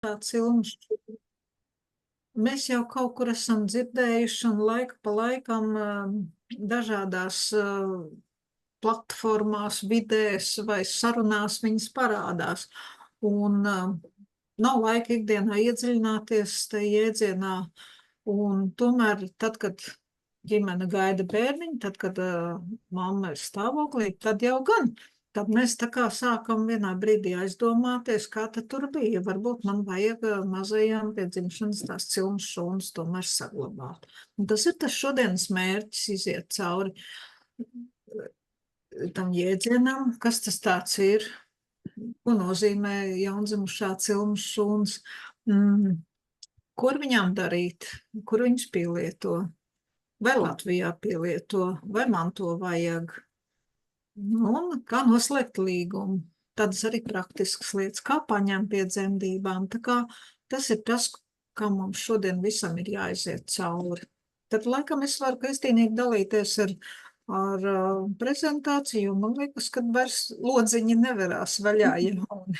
tāds ilgs. Mēs jau kaut kur esam dzirdējuši un laiku pa laikam dažādās platformās, vidēs vai sarunās viņas parādās. Un nav laika ikdienā iedziļināties tajā jēdzienā. Un tomēr tad, kad ģimene gaida bērniņu, tad, kad mamma ir stāvoklī, tad jau gan. Tad mēs tā kā sākam vienā brīdī aizdomāties, kā tad tur bija. Varbūt man vajag mazajām pie dzimšanas tās cilmes šūnas tomēr saglabāt. Un tas ir tas šodienas mērķis iziet cauri tam jēdzienam, kas tas tāds ir, ko nozīmē jaundzimušā cilmes šūnas, kur viņām darīt, kur viņas pielieto, vai Latvijā pielieto, vai man to vajag. Un kā noslēgt līgumu. Tādas arī praktiskas lietas, kā paņemt pie dzemdībām. Tā kā tas ir tas, kā mums šodien visam ir jāiziet cauri. Tad laikam es varu kristīnīgi dalīties ar prezentāciju, un man liekas, ka vairs lodziņi nevarās vaļā jauni.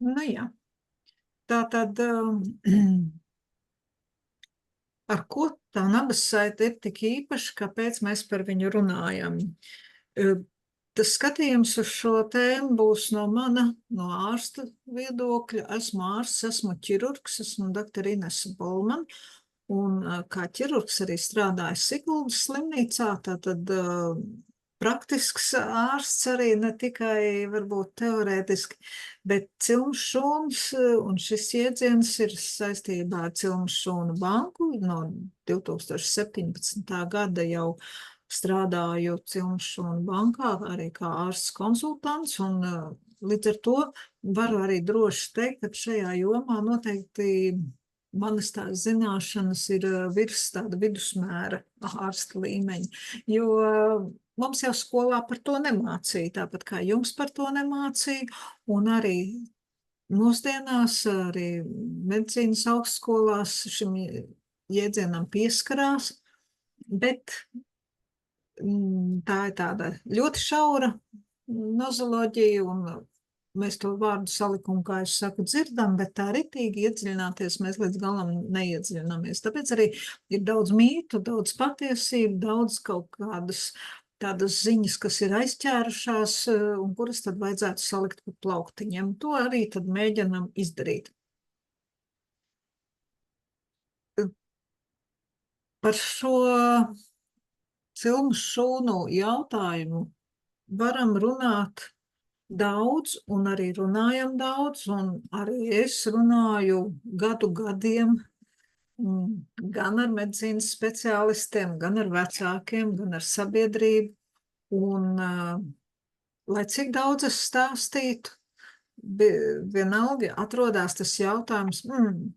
Nu jā, tā tad ar ko tā nabas saite ir tik īpaša, kāpēc mēs par viņu runājam? Tas skatījums uz šo tēmu būs no ārsta viedokļa. Esmu ārsts, esmu ķirurgs, esmu doktora Inese Bolman, un kā ķirurgs arī strādāju Siguldas slimnīcā, tātad praktisks ārsts arī, ne tikai varbūt teorētiski, bet cilmes šūnas, un šis jēdziens ir saistībā ar Cilmes šūnu banku. No 2017. gada jau strādāju Cilmes šūnu bankā, arī kā ārsts konsultants, un līdz ar to varu arī droši teikt, ka šajā jomā noteikti manas tās zināšanas ir virs tāda vidusmēra ārsta līmeņa, jo mums jau skolā par to nemācīja, tāpat kā jums par to nemācīja, un arī mūsdienās, arī medicīnas augstskolās šim jēdzienam pieskarās, bet tā ir tāda ļoti šaura nozoloģija, un mēs to vārdu salikumu, kā es saku, dzirdam, bet tā ritīgi iedziļināties mēs līdz galam neiedziļināmies. Tāpēc arī ir daudz mītu, daudz patiesību, daudz kaut kādas tādas ziņas, kas ir aizķērušās, un kuras tad vajadzētu salikt pa plauktiņiem. To arī tad mēģinam izdarīt. Par šo cilmes šūnu jautājumu varam runāt daudz, un arī runājam daudz, un arī es runāju gadiem, gan ar medicīnas speciālistiem, gan ar vecākiem, gan ar sabiedrību, un lai cik daudz es stāstītu, vienalga atrodās tas jautājums,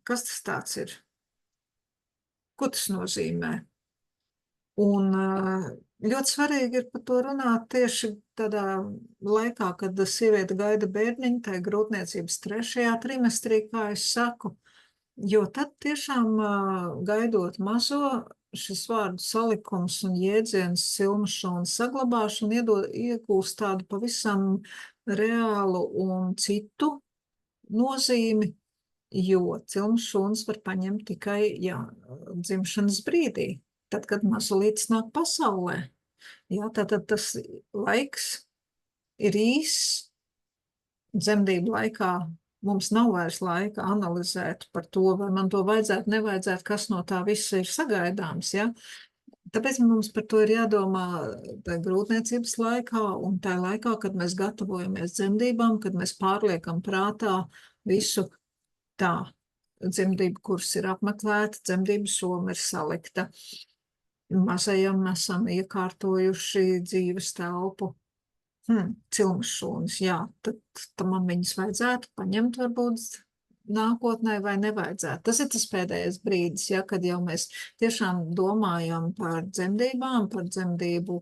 kas tas tāds ir? Ko tas nozīmē? Un ļoti svarīgi ir par to runāt tieši tādā laikā, kad sieviete gaida bērniņu, tai grūtniecības 3. trimestrī, kā es saku, jo tad tiešām gaidot mazo, šis vārdu salikums un jēdziens cilmes šūnas saglabāšana iegūst tādu pavisam reālu un citu nozīmi, jo cilmes šūnas var paņemt tikai dzimšanas brīdī. Tad, kad mazulītis nāk pasaulē, tad tas laiks ir īss. Dzemdību laikā mums nav vairs laika analizēt par to, vai man to vajadzētu, nevajadzētu, kas no tā viss ir sagaidāms. Tāpēc mums par to ir jādomā tā grūtniecības laikā un tā laikā, kad mēs gatavojamies dzemdībām, kad mēs pārliekam prātā visu tā. Dzemdību kurs ir apmeklēta, dzemdību soma ir salikta. Mazajam esam iekārtojuši dzīves telpu. Cilmes šūnas, tad man viņas vajadzētu paņemt varbūt nākotnē vai nevajadzētu. Tas ir tas pēdējais brīdis, kad jau mēs tiešām domājam par dzemdībām, par dzemdību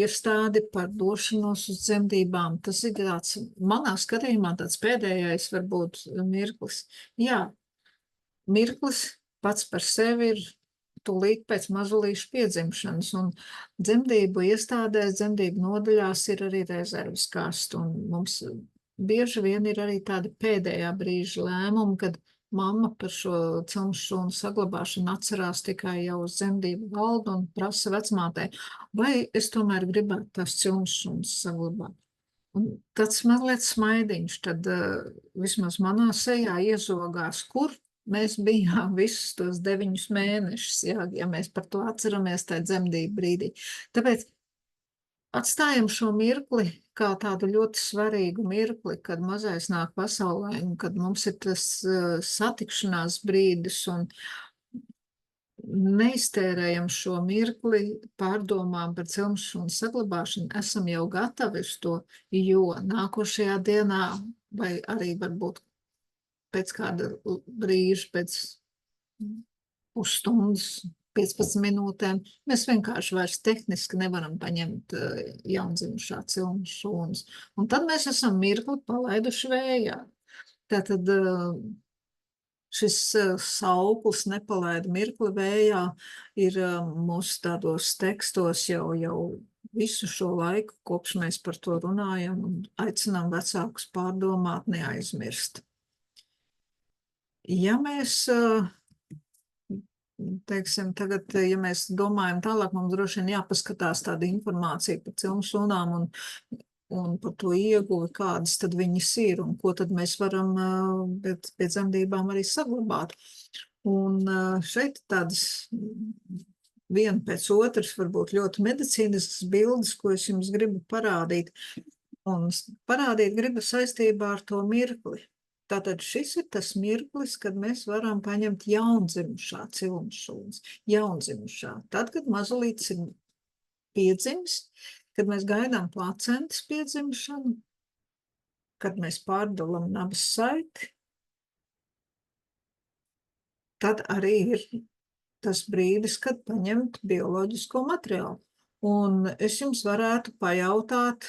iestādi, par došanos uz dzemdībām. Tas ir tāds, manā skatījumā, tāds pēdējais varbūt mirklis. mirklis pats par sevi ir tūlīt pēc mazulīšu piedzimšanas, un dzemdību iestādēs, dzemdību nodaļās ir arī rezerves kasta, un mums bieži vien ir arī tādi pēdējā brīža lēmumi, kad mamma par šo cilmšūnu saglabāšanu atcerās tikai jau uz dzemdību galdu un prasa vecmātei, vai es tomēr gribētu tās cilmšūnas saglabāt. Un tāds mazliet smaidiņš, tad vismaz manā sejā iezogās, kur mēs bijām visus tos 9 mēnešus, ja mēs par to atceramies tajā dzemdību brīdī. Tāpēc atstājam šo mirkli kā tādu ļoti svarīgu mirkli, kad mazais nāk pasaulē, un kad mums ir tas satikšanās brīdis, un neiztērējam šo mirkli pārdomām par cilmšūnu saglabāšanu, esam jau gatavi uz to, jo nākošajā dienā, vai arī varbūt pēc kāda brīža, pēc pusstundas, 15 minūtēm, mēs vienkārši vairs tehniski nevaram paņemt jaundzimušā cilmšūnas. Un tad mēs esam mirkli palaiduši vējā. Tātad šis sauklis nepalaida mirkli vējā ir mūsu tādos tekstos jau visu šo laiku, kopš mēs par to runājam un aicinām vecākus pārdomāt, neaizmirst. Ja mēs, teiksim, tagad, ja mēs domājam tālāk, mums droši vien jāpaskatās tāda informācija par cilmšūnām un par to ieguvi, kādas tad viņas ir un ko tad mēs varam pēc dzemdībām arī saglabāt. Un šeit tādas viena pēc otras varbūt ļoti medicīniskas bildes, ko es jums gribu parādīt. Un parādīt gribu saistībā ar to mirkli. Tātad šis ir tas mirklis, kad mēs varam paņemt jaundzimušā cilmšūnas. Jaundzimušā. Tad, kad mazulītis ir piedzimis, kad mēs gaidām placentas piedzimšanu, kad mēs pārdalam nabas saiti, tad arī ir tas brīdis, kad paņemt bioloģisko materiālu. Un es jums varētu pajautāt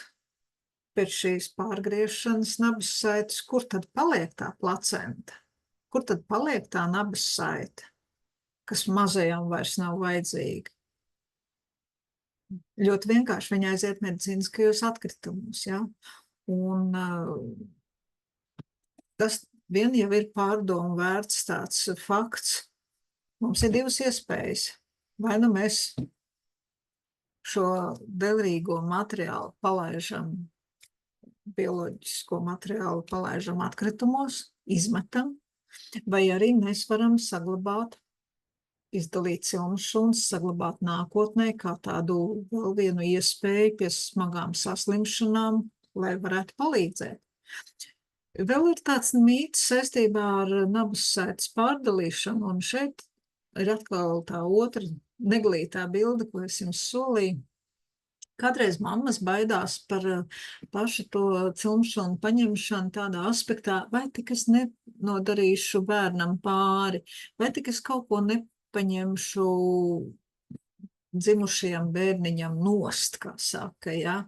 pēc šīs pārgriešanas nabas saites, kur tad paliek tā placenta? Kur tad paliek tā nabas saite, kas mazajam vairs nav vajadzīga? Ļoti vienkārši viņa aiziet medicīniskajos atkritumos, ja? Un tas vien jau ir pārdomu vērts tāds fakts. Mums ir divas iespējas. Vai nu mēs šo delrīgo materiālu palaižam, bioloģisko materiālu palaižam atkritumos, izmetam, vai arī mēs varam saglabāt, izdalīt cilmšūnas, saglabāt nākotnē kā tādu vēl vienu iespēju pie smagām saslimšanām, lai varētu palīdzēt. Vēl ir tāds mīts saistībā ar nabas saites pārdalīšanu, un šeit ir atkal tā otra neglītā bilde, ko es jums solīju. Kādreiz mammas baidās par pašu to cilmšūnu paņemšanu tādā aspektā, vai tik es nenodarīšu bērnam pāri, vai tik es kaut ko nepaņemšu dzimušajam bērniņam nost, kā saka, ja.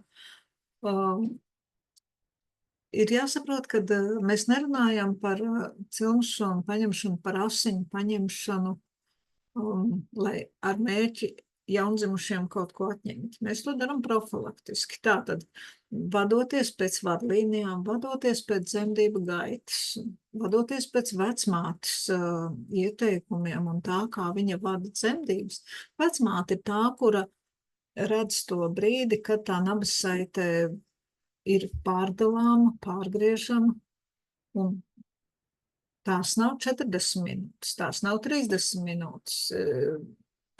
Ir jāsaprot, ka mēs nerunājam par cilmšūnu paņemšanu, par asiņu paņemšanu, lai ar mērķi jaundzimušiem kaut ko atņemt. Mēs to darām profilaktiski. Tātad, vadoties pēc vadlīnijām, vadoties pēc dzemdību gaitas, vadoties pēc vecmātes ieteikumiem un tā, kā viņa vada dzemdības. Vecmāte ir tā, kura redz to brīdi, kad tā nabas saite ir pārdalāma, pārgriežama, un tās nav 40 minūtes, tās nav 30 minūtes.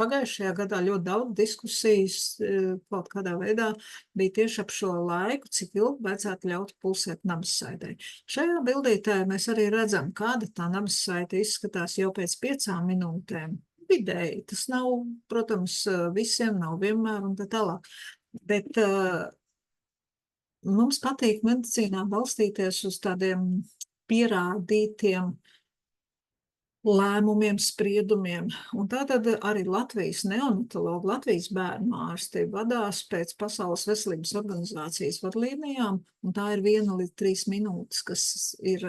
Pagājušajā gadā ļoti daudz diskusijas kaut kādā veidā bija tieši ap šo laiku, cik ilgi vajadzētu ļaut pulsēt nabas saitei. Šajā bildītē mēs arī redzam, kāda tā nabas saite izskatās jau pēc 5 minūtēm. Vidēji, tas nav, protams, visiem nav vienmēr un tā tālāk. Bet mums patīk medicīnā balstīties uz tādiem pierādītiem lēmumiem, spriedumiem. Un tātad arī Latvijas neonatologi, Latvijas bērnu ārsti vadās pēc Pasaules veselības organizācijas vadlīnijām, un tā ir 1 līdz 3 minūtes, kas ir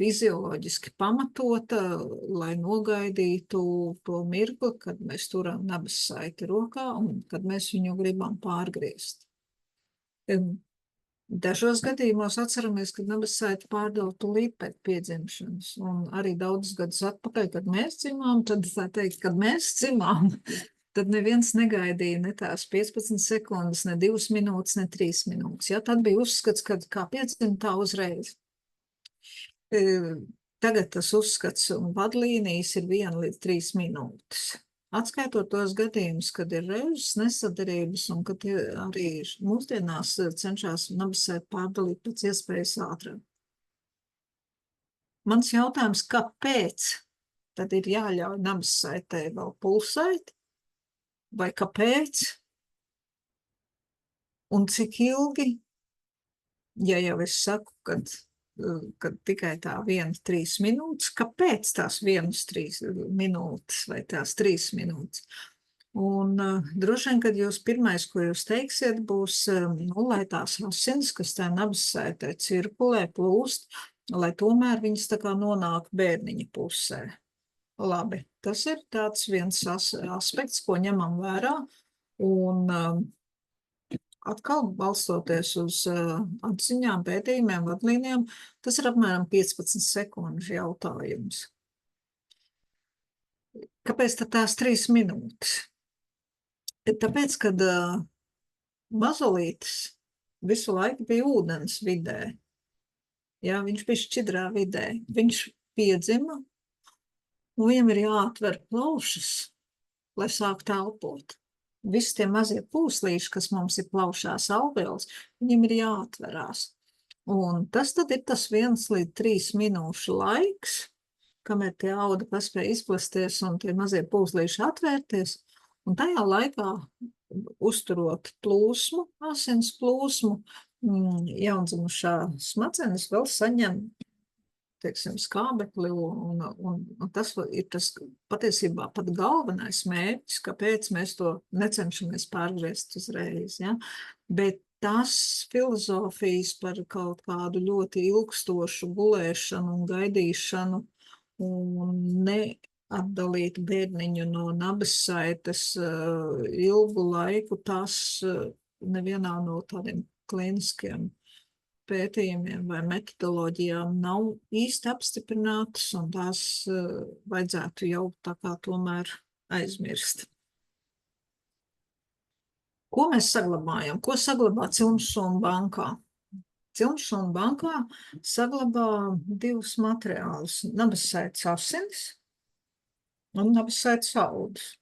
fizioloģiski pamatota, lai nogaidītu to mirkli, kad mēs turam nabas saiti rokā un kad mēs viņu gribam pārgriezt. Dažos gadījumos atceramies, kad nabas saiti pārdala tūlīt pēc piedzimšanas, un arī daudzus gadus atpakaļ, kad mēs dzimām, tad tā teikt, kad mēs dzimām, tad neviens negaidīja ne tās 15 sekundes, ne 2 minūtes, ne 3 minūtes. Ja? Tad bija uzskats, ka kā piedzim, tā uzreiz. Tagad tas uzskats un vadlīnijas ir 1 līdz 3 minūtes. Atskaitot tos gadījumus, kad ir reizes nesadarības un kad arī mūsdienās cenšas nabas saiti pārdalīt pēc iespējas ātrāk. Mans jautājums, kāpēc tad ir jāļauj nabas saitei vēl pulsēt? Vai kāpēc? Un cik ilgi? Ja jau es saku, kad tikai tā 1-3 minūtes, kāpēc tās 1-3 minūtes vai tās 3 minūtes? Un droši vien, kad jūs pirmais, ko jūs teiksiet, būs, lai tās asins, kas tā nabas saitē cirkulē, plūst, lai tomēr viņas tā kā nonāk bērniņa pusē. Labi, tas ir tāds viens aspekts, ko ņemam vērā, un atkal balstoties uz atziņām, pētījumiem, vadlīnijām, tas ir apmēram 15 sekundžu jautājums. Kāpēc tad tās 3 minūtes? Tāpēc, kad mazolītis visu laiku bija ūdens vidē, jā, viņš bija šķidrā vidē, viņš piedzima, un viņam ir jāatver plaušas, lai sāktu elpot. Visi tie mazie pūslīši, kas mums ir plaušās alveols, viņiem ir jāatverās. Un tas tad ir tas 1 līdz 3 minūšu laiks, kamēr tie audi paspēja izplasties un tie mazie pūslīši atvērties, un tajā laikā uzturot plūsmu, asins plūsmu, jaundzimušā smadzenes vēl saņem, teiksim, skābekli, un tas ir tas patiesībā pat galvenais mērķis, kāpēc mēs to necenšamies pārgriezt uzreiz, ja? Bet tas filozofijas par kaut kādu ļoti ilgstošu gulēšanu un gaidīšanu un neatdalīt bērniņu no nabas saites ilgu laiku, tas nevienā no tādiem klīniskiem pētījumiem vai metodoloģijām nav īsti apstiprinātas, un tās vajadzētu jau tā kā tomēr aizmirst. Ko mēs saglabājam? Ko saglabā Cilmšūnu bankā? Cilmšūnu bankā saglabā 2 materiālus – nabas saites asinis un nabas saites audus.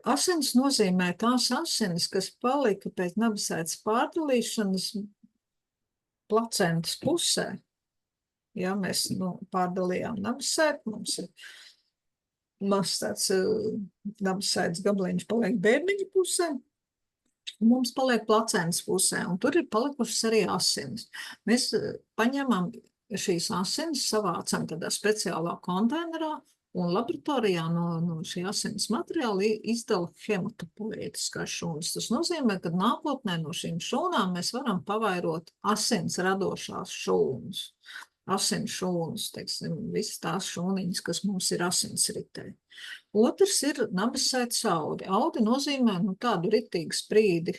Asins nozīmē tās asinis, kas palika pēc nabas saites pārdalīšanas placentas pusē. Ja mēs pārdalījām nabas saiti, mums ir mazs tāds nabas saites gabaliņš paliek bērniņa pusē, un mums paliek placentas pusē, un tur ir palikušas arī asinis. Mēs paņemam šīs asinis, savācam tādā speciālā konteinerā, un laboratorijā no šī asins materiāla izdala hematopoētiskās šūnas. Tas nozīmē, ka nākotnē no šīm šūnām mēs varam pavairot asins radošās šūnas. Asins šūnas, teiksim, visas tās šūniņas, kas mums ir asinsritē. Otrs ir nabas saites audi. Audi nozīmē tādu ritīgu sprīdi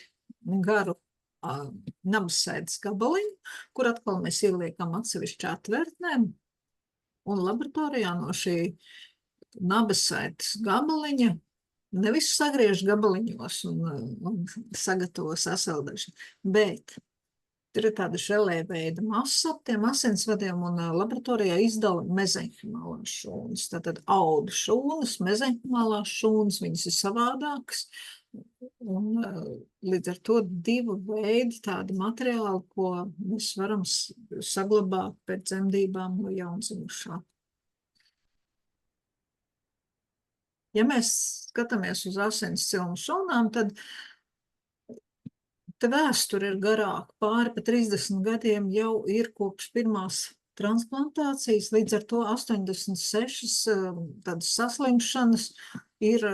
garu nabas saites gabaliņu, kur atkal mēs ieliekam atsevišķi atvērtnēm, un laboratorijā no šī nabas saites gabaliņa nevis sagriež gabaliņos un sagatavo sasaldēšanu, bet tur ir tāda želē veida masa ap tiem asinsvadiem, un laboratorijā izdala mezenhimālās šūnas. Tātad audu šūnas, mezenhimālās šūnas, viņas ir savādākas, un līdz ar to 2 veidi tādi materiāli, ko mēs varam saglabāt pēc dzemdībām no jaundzimušā. Ja mēs skatāmies uz asins cilmu šūnām, tad te vēsture ir garāka. Pāri pa 30 gadiem jau ir kopš pirmās transplantācijas, līdz ar to 86 tādas saslimšanas ir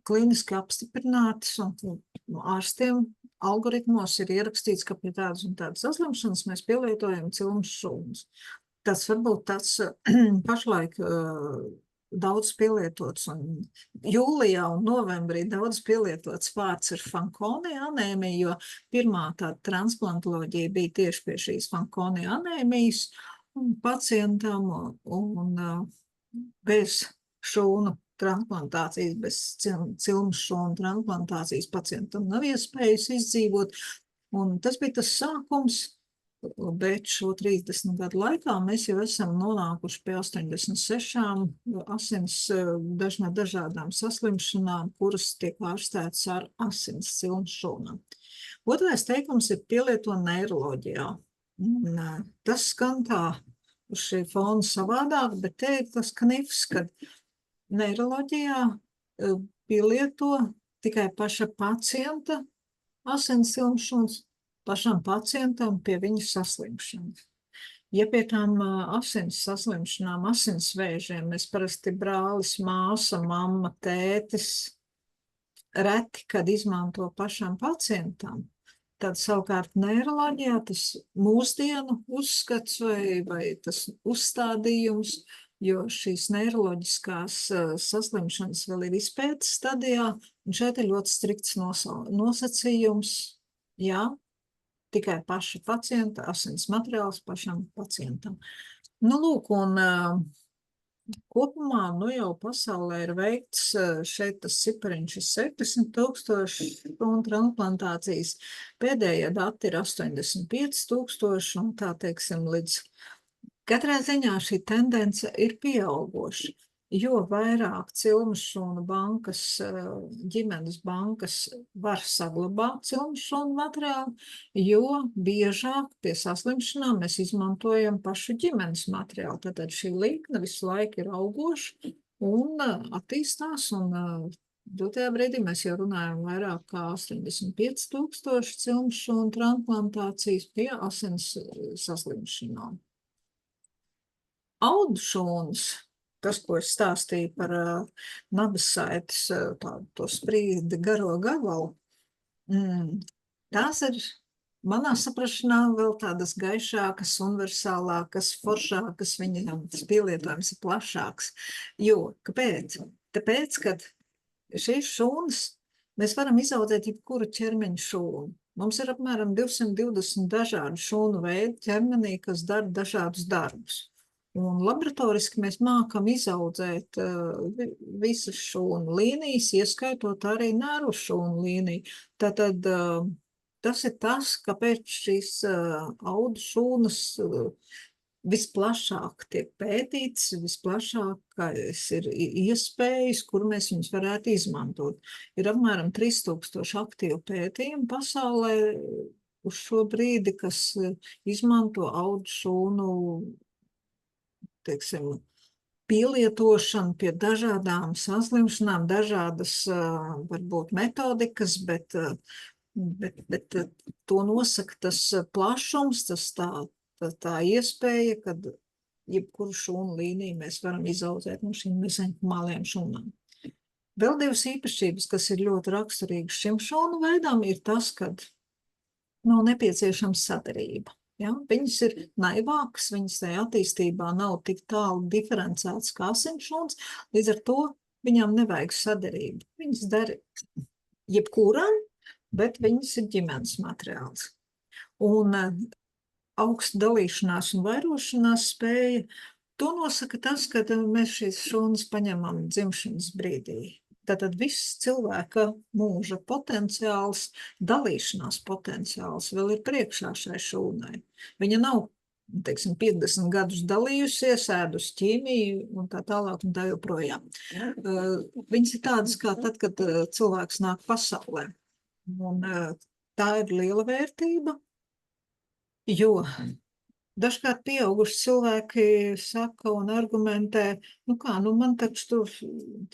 klīniski apstiprinātas, un ārstiem algoritmos ir ierakstīts, ka pie tādas un tādas saslimšanas mēs pielietojam cilmes šūnas. Tas varbūt tas pašlaik daudz pielietots, un jūlijā un novembrī daudz pielietots vārds ir Fanconi anēmija, jo pirmā tāda transplantoloģija bija tieši pie šīs Fanconi anēmijas pacientam un bez šūnu transplantācijas, bez cilmes šūnu transplantācijas pacientam nav iespējas izdzīvot, un tas bija tas sākums, bet šo 30 gadu laikā mēs jau esam nonākuši pie 86 asins dažādām saslimšanām, kuras tiek ārstētas ar asins cilmes šūnām. Otrais teikums ir pielieto neiroloģijā. Tas skan tā uz šī fona savādāk, bet te ir tas knifs, kad neiroloģijā pielieto tikai paša pacienta asins cilmes šūnas, pašam pacientam pie viņa saslimšanas. Ja pie tām asins saslimšanām, asinsvēžiem, mēs parasti brālis, māsa, mamma, tētis reti, kad izmanto pašam pacientam, tad savukārt neiroloģijā tas mūsdienu uzskats vai tas uzstādījums, jo šīs neiroloģiskās saslimšanas vēl ir izpētes stadijā, un šeit ir ļoti strikts nosacījums, jā, tikai paša pacienta asins materiāls pašam pacientam. Nu, lūk, un kopumā, nu jau pasaulē ir veikts, šeit tas cipariņš ir 70,000 šūnu transplantācijas, pēdējie dati ir 85,000, un tā teiksim līdz katrā ziņā šī tendence ir pieaugoša. Jo vairāk cilmes šūnu bankas, ģimenes bankas var saglabāt cilmes šūnu materiālu, jo biežāk pie saslimšanām mēs izmantojam pašu ģimenes materiālu. Tātad šī līkne visu laiku ir augoša un attīstās, un dotajā brīdī mēs jau runājam vairāk kā 85,000 cilmes šūnu transplantācijas pie asins saslimšanām. Audu šūnas. Tas, ko es stāstīju par nabasaites to sprīdi garo gabalu, tās ir manā saprašanā vēl tādas gaišākas, universālākas, foršākas, viņam tas pielietojums ir plašāks. Jo, kāpēc? Tāpēc, kad šīs šūnas mēs varam izaudzēt jebkuru ķermeņa šūnu. Mums ir apmēram 220 dažādu šūnu veidu ķermenī, kas dara dažādus darbus. Un laboratoriski mēs mākam izaudzēt visas šūnu līnijas, ieskaitot arī nervu šūnu līniju. Tātad tas ir tas, kāpēc šīs audu šūnas visplašāk tiek pētīts, visplašākais ir iespējas, kur mēs viņus varētu izmantot. Ir apmēram 3000 aktīvu pētījumu pasaulē uz šo brīdi, kas izmanto audu šūnu teiksim, pielietošanu pie dažādām saslimšanām, dažādas varbūt metodikas, bet to nosaka tas plašums, tas tā iespēja, kad jebkuru šūnu līniju mēs varam izaudzēt no šīm mesenhumālajām šūnām. Vēl divas īpašības, kas ir ļoti raksturīgas šim šūnu veidām, ir tas, kad nav nepieciešama sadarība. Ja? Viņas ir naivākas, viņas tajā attīstībā nav tik tālu diferencētas kā asinsšūnas, līdz ar to viņām nevajag sadarību. Viņas dara jebkuram, bet viņas ir ģimenes materiāls. Un augsta dalīšanās un vairošanās spēja, to nosaka tas, ka mēs šīs šūnas paņemam dzimšanas brīdī. Tātad viss cilvēka mūža potenciāls, dalīšanās potenciāls vēl ir priekšā šai šūnai. Viņa nav, teiksim, 50 gadus dalījusies, ēdus ķīmiju un tā tālāk un tā joprojām. Viņas ir tādas kā tad, kad cilvēks nāk pasaulē. Un tā ir liela vērtība, jo dažkārt pieauguši cilvēki saka un argumentē, man taču tur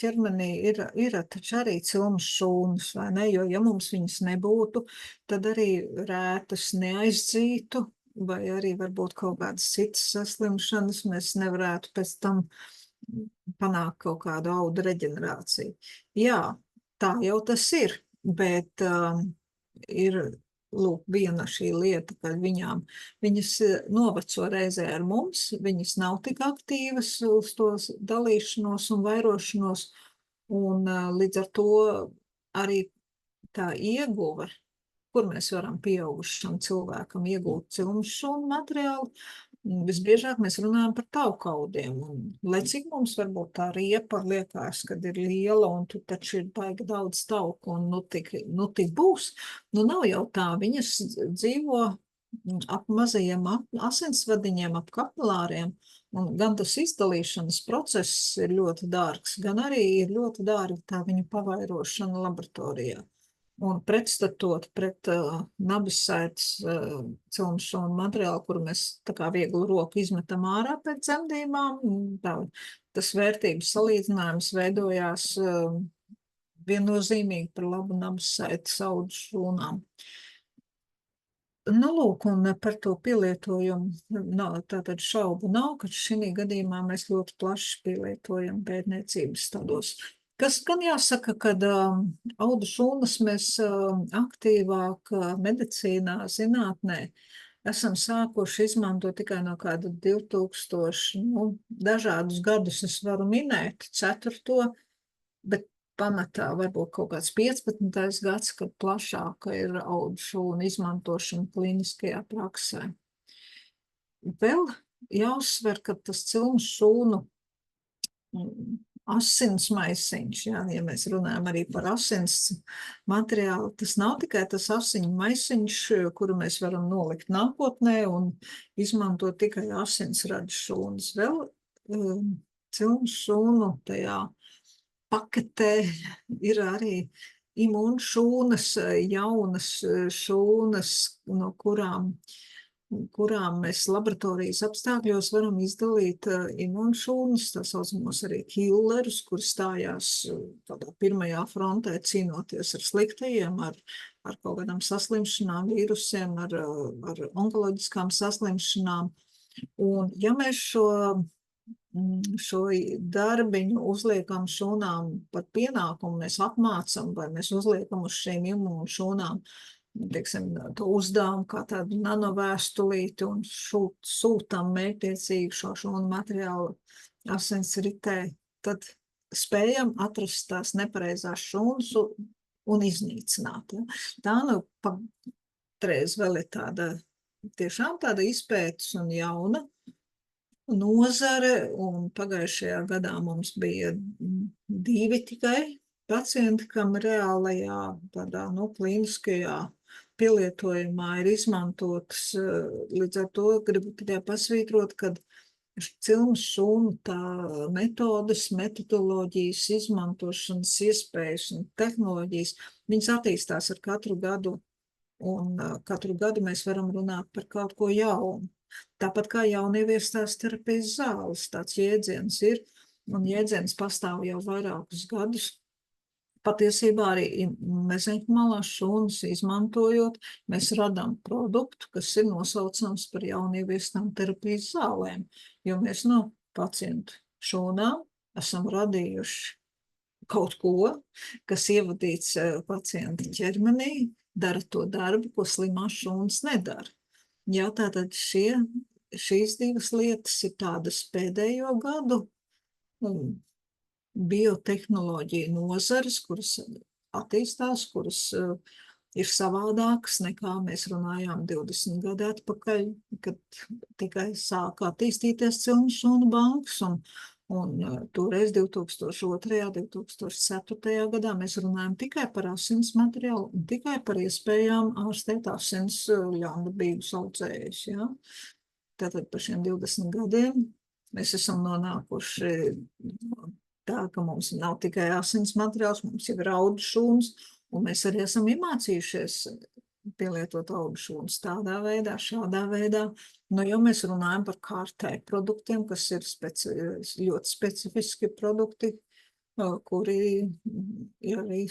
ķermenī ir taču arī cilmes šūnas, vai ne? Jo, ja mums viņas nebūtu, tad arī rētas neaizdzītu, vai arī varbūt kaut kādas citas saslimšanas mēs nevarētu pēc tam panākt kaut kādu audu reģenerāciju. Jā, tā jau tas ir, bet ir lūk, viena šī lieta, ka viņas noveco reizē ar mums, viņas nav tik aktīvas uz tos dalīšanos un vairošanos, un līdz ar to arī tā ieguve, kur mēs varam pieaugušam cilvēkam iegūt cilmes šūnu materiālu, visbiežāk mēs runājam par taukaudiem, un lai cik mums varbūt tā riepa liekas, kad ir liela, un tu taču ir baigi daudz tauku, un nu tik būs, nu nav jau tā, viņas dzīvo ap mazajiem asinsvadiņiem, ap kapilāriem, un gan tas izdalīšanas process ir ļoti dārgs, gan arī ir ļoti dārga tā viņu pavairošana laboratorijā. Un pretstatot pret nabisaites cilmes šūnu materiālu, kuru mēs tā kā vieglu roku izmetam ārā pēc dzemdībām, tas vērtības salīdzinājums veidojās viennozīmīgi par labu nabisaites audu šūnām. Nu, lūk, un par to pielietojumu tātad šaubu nav, ka šī gadījumā mēs ļoti plaši pielietojam pētniecības tādos. Kas gan jāsaka, kad audu šūnas mēs aktīvāk medicīnā, zinātnē esam sākuši izmantot tikai no kāda 2000, dažādus gadus es varu minēt, 4. bet pamatā varbūt kaut kāds 15. gads, kad plašāka ir audu šūnu izmantošana kliniskajā praksē. Vēl jāuzsver, ka tas cilmes šūnu asins maisiņš, ja mēs runājam arī par asins materiālu, tas nav tikai tas asiņu maisiņš, kuru mēs varam nolikt nākotnē un izmantot tikai asinsradu šūnas. Vēl cilmes šūnu tajā paketē ir arī imūnšūnas, jaunas šūnas, no kurām mēs laboratorijas apstākļos varam izdalīt imūnšūnas, tā saucamos arī killerus, kur stājās tādā pirmajā frontē cīnoties ar sliktajiem, ar kaut kādām saslimšanām, vīrusiem, ar onkoloģiskām saslimšanām. Un ja mēs šo darbiņu uzliekam šūnām par pienākumu, mēs apmācam vai mēs uzliekam uz šīm imūnšūnām, teiksim, to uzdevumu kā tādu nanovēstulīti un sūtam mērķtiecīgi šo šūnu materiālu asinsritē, tad spējam atrast tās nepareizās šūnas un iznīcināt. Ja? Tā nu patreiz vēl ir tiešām tāda izpētes un jauna nozare, un pagājušajā gadā mums bija 2 tikai pacienti, kam reālajā tādā klīniskajā pielietojumā ir izmantotas. Līdz ar to gribu tikai pasvītrot, ka cilmes šūnu tā metodes, metodoloģijas, izmantošanas iespējas un tehnoloģijas, viņas attīstās ar katru gadu, un katru gadu mēs varam runāt par kaut ko jaunu. Tāpat kā jaunieviestās terapijas zāles, tāds jēdziens ir, un jēdziens pastāv jau vairākus gadus. Patiesībā arī mezenhimālās šūnas izmantojot, mēs radām produktu, kas ir nosaucams par jaunieviestām terapijas zālēm, jo mēs no pacientu šūnām esam radījuši kaut ko, kas ievadīts pacienta ķermenī, dara to darbu, ko slimās šūnas nedara. Jā, tātad šīs 2 lietas ir tādas pēdējo gadu biotehnoloģija nozares, kuras attīstās, kuras ir savādākas nekā mēs runājām 20 gadu atpakaļ, kad tikai sāka attīstīties cilmes šūnu bankas, un toreiz 2002. 2004. gadā mēs runājam tikai par asins materiālu un tikai par iespējām ārstēt asins ļaunprātīgus audzējus. Ja? Tātad par šiem 20 gadiem mēs esam nonākuši tā, ka mums nav tikai asins materiāls, mums jau ir audu šūnas, un mēs arī esam iemācījušies pielietot audu šūnas tādā veidā, šādā veidā. Nu, jo mēs runājam par kārtēju produktiem, kas ir ļoti specifiski produkti, kuri ir arī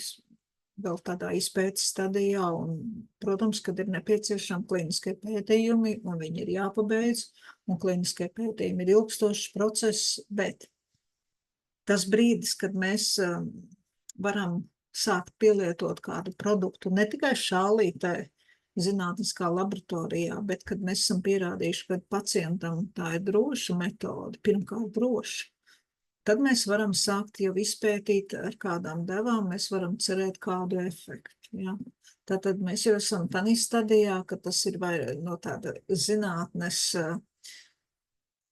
vēl tādā izpētes stadijā, un, protams, kad ir nepieciešami klīniskie pētījumi, un viņi ir jāpabeidz, un klīniskie pētījumi ir ilgstošs process, bet tas brīdis, kad mēs varam sākt pielietot kādu produktu ne tikai šālītē, zinātniskā laboratorijā, bet kad mēs esam pierādījuši, ka pacientam tā ir droša metode, pirmkārt droša, tad mēs varam sākt jau izpētīt, ar kādām devām mēs varam cerēt kādu efektu. Ja? Tātad mēs jau esam tādā stadijā, ka tas ir vairāk no tāda zinātnes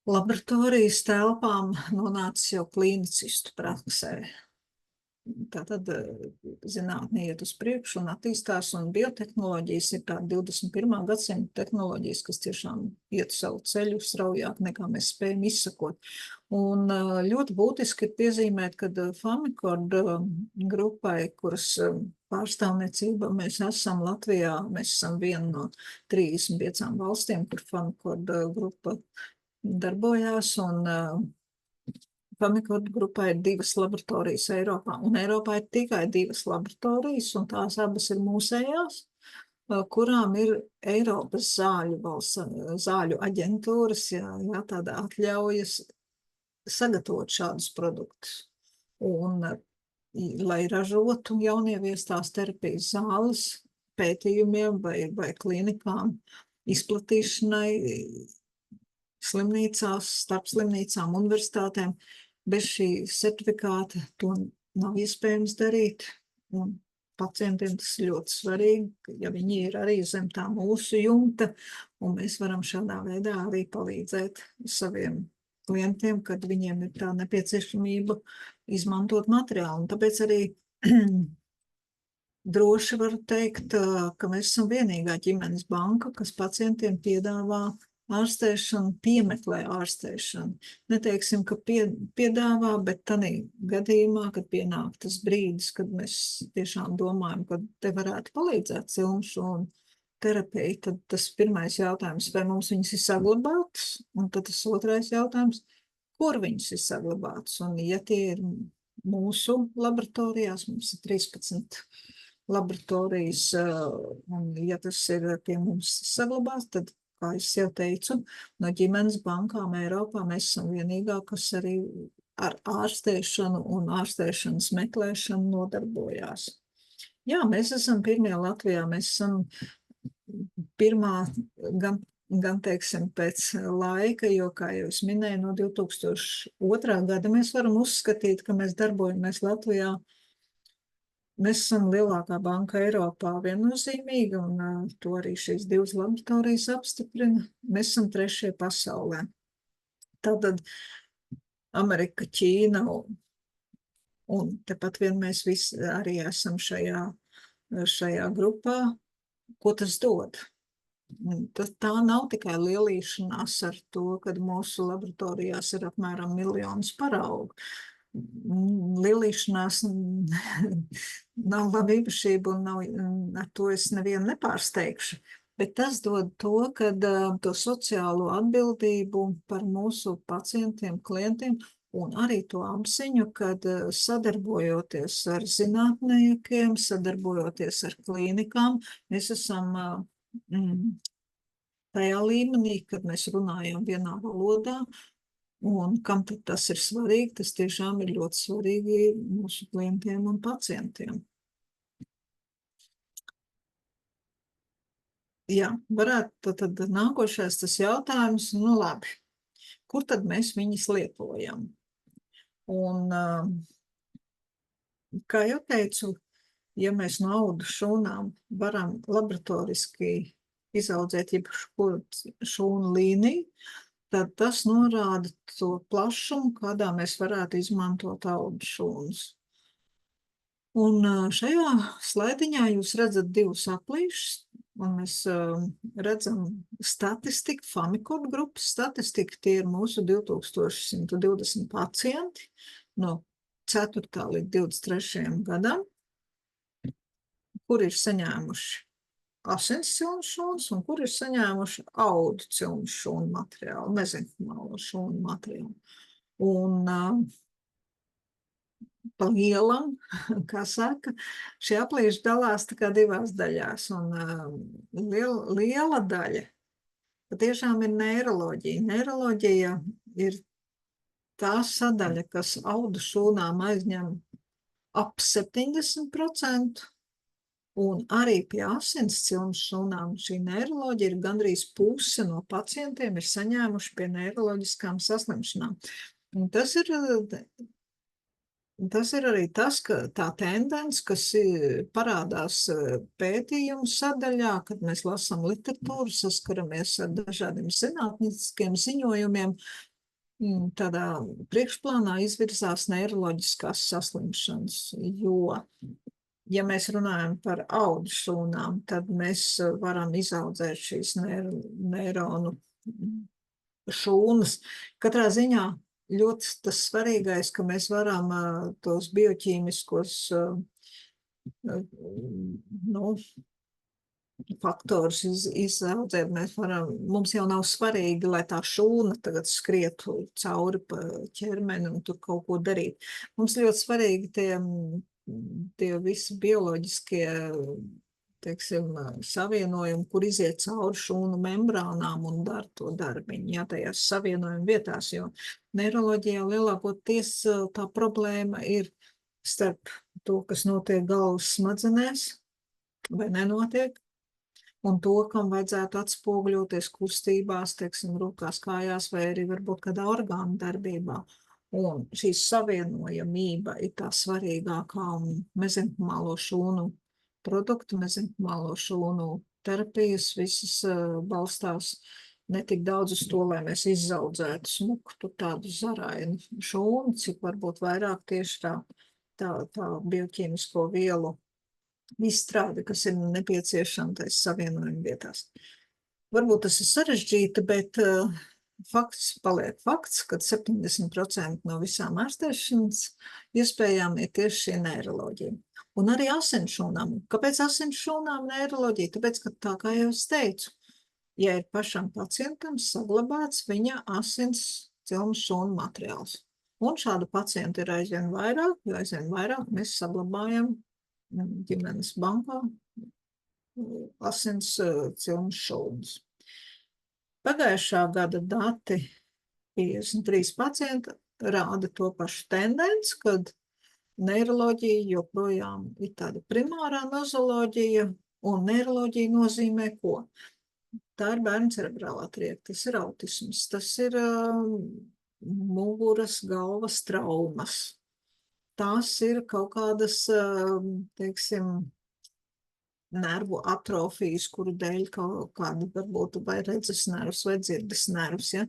laboratorijas telpām nonācis jau klīnicistu praksē. Tātad zinātne iet uz priekšu un attīstās, un biotehnoloģijas ir tā 21. gadsimta tehnoloģijas, kas tiešām iet savu ceļu straujāk nekā mēs spējam izsakot. Un ļoti būtiski ir piezīmēt, ka Famicort grupai, kuras pārstāvniecība mēs esam Latvijā, mēs esam viena no 35 valstīm, kur Famicort grupa darbojās, un Famicort grupā ir 2 laboratorijas Eiropā, un Eiropā ir tikai 2 laboratorijas, un tās abas ir mūsējās, kurām ir Eiropas zāļu aģentūras, tāda atļaujas sagatavot šādus produktus. Un, lai ražotu jaunieviestās terapijas zāles pētījumiem vai klinikām izplatīšanai slimnīcās, starp slimnīcām, universitātēm, bez šī certifikāta to nav iespējams darīt. Un pacientiem tas ir ļoti svarīgi, ja viņi ir arī zem tā mūsu jumta, un mēs varam šādā veidā arī palīdzēt saviem klientiem, kad viņiem ir tā nepieciešamība izmantot materiālu. Un tāpēc arī droši varu teikt, ka mēs esam vienīgā ģimenes banka, kas pacientiem piedāvā ārstēšanu, piemeklē ārstēšanu. Neteiksim, ka piedāvā, bet tādā gadījumā, kad pienāk tas brīdis, kad mēs tiešām domājam, ka te varētu palīdzēt cilmšūnu terapija, tad tas pirmais jautājums, vai mums viņas ir saglabātas, un tad tas otrais jautājums, kur viņas ir saglabātas. Un ja tie ir mūsu laboratorijās, mums ir 13 laboratorijas, un ja tas ir pie mums saglabāts, tad, kā es jau teicu, no ģimenes bankām Eiropā mēs esam vienīgā, kas arī ar ārstēšanu un ārstēšanas meklēšanu nodarbojās. Jā, mēs esam pirmie Latvijā, mēs esam pirmā gan teiksim, pēc laika, jo, kā jau es minēju, no 2002. gada mēs varam uzskatīt, ka mēs darbojamies Latvijā. Mēs esam lielākā banka Eiropā viennozīmīgi, un to arī šīs 2 laboratorijas apstiprina. Mēs esam 3. pasaulē. Tātad Amerika, Ķīna, un tepat vien mēs visi arī esam šajā grupā. Ko tas dod? Tā nav tikai lielīšanās ar to, kad mūsu laboratorijās ir apmēram 1 miljons paraugu. Lielīšanās nav laba īpašība, un ar to es nevienu nepārsteigšu, bet tas dod to, kad to sociālo atbildību par mūsu pacientiem, klientiem, un arī to apziņu, kad sadarbojoties ar zinātniekiem, sadarbojoties ar klīnikām, mēs esam tajā līmenī, kad mēs runājam vienā valodā. Un kam tad tas ir svarīgi? Tas tiešām ir ļoti svarīgi mūsu klientiem un pacientiem. Jā, varētu tad nākošais tas jautājums, nu labi, kur tad mēs viņus lietojam? Un, kā jau teicu, ja mēs no audu šūnām varam laboratoriski izaudzēt jebkuru šūnu līniju, tad tas norāda to plašumu, kādā mēs varētu izmantot audu šūnas. Un šajā slaidiņā jūs redzat 2 aplīšus, un mēs redzam statistiku, Famicort grupas statistiku, tie ir mūsu 2120 pacienti no 4. līdz 23. gadam, kur ir saņēmuši asins cilnu šūnas, un kur ir saņēmuši audu cilnu šūnu materiālu, mezenhimālo šūnu materiālu. Un pa lielam, kā saka, šie aplīši dalās tā kā 2 daļās, un liela daļa patiešām ir neiroloģija. Neiroloģija ir tā sadaļa, kas audu šūnām aizņem ap 70%, Un arī pie asins cilmes šūnām šī neiroloģija ir gandrīz puse no pacientiem ir saņēmuši pie neiroloģiskām saslimšanām. Un tas ir arī tas, ka tā tendence, kas parādās pētījumu sadaļā, kad mēs lasām literatūru, saskaramies ar dažādiem zinātniskiem ziņojumiem, tādā priekšplānā izvirzās neiroloģiskās saslimšanas, jo, ja mēs runājam par audu šūnām, tad mēs varam izaudzēt šīs neironu šūnas. Katrā ziņā ļoti tas svarīgais, ka mēs varam tos bioķīmiskos faktorus izaudzēt. Mums jau nav svarīgi, lai tā šūna tagad skrietu cauri pa ķermeni un tur kaut ko darīt. Mums ļoti svarīgi tie visi bioloģiskie, teiksim, savienojumi, kur iziet cauri šūnu membrānām un dara to darbiņu, jā, tajās savienojuma vietās, jo neiroloģijā lielākoties tā problēma ir starp to, kas notiek galvas smadzenēs vai nenotiek, un to, kam vajadzētu atspoguļoties kustībās, teiksim, rokās, kājās vai arī varbūt kādā orgānu darbībā. Un šī savienojamība ir tā svarīgākā, un mezenhumālo šūnu produktu, mezenhumālo šūnu terapijas visas balstās ne tik daudz uz to, lai mēs izaudzētu smuku tādu zarainu šūnu, cik varbūt vairāk tieši tā bioķīmisko vielu izstrāde, kas ir nepieciešama tais savienojuma vietās. Varbūt tas ir sarežģīti, bet fakts paliek fakts, ka 70% no visām ārstēšanas iespējām ir tieši šī neiroloģija. Un arī asinšūnām. Kāpēc asinšūnām neiroloģija? Tāpēc, ka tā kā jau es teicu, ja ir pašam pacientam saglabāts viņa asins cilmes šūnu materiāls. Un šādu pacientu ir aizvien vairāk, jo aizvien vairāk mēs saglabājam ģimenes bankā asins cilmes šūnas. Pagājušā gada dati 53 pacienti rāda to pašu tendenci, kad neiroloģija joprojām ir tāda primārā nozoloģija, un neiroloģija nozīmē ko? Tā ir bērnu cerebrālā trieka, tas ir autisms, tas ir muguras, galvas traumas. Tās ir kaut kādas, teiksim, nervu atrofijas, kuru dēļ kaut kāda varbūt vai redzes nervs vai dzirdes nervs. Ja?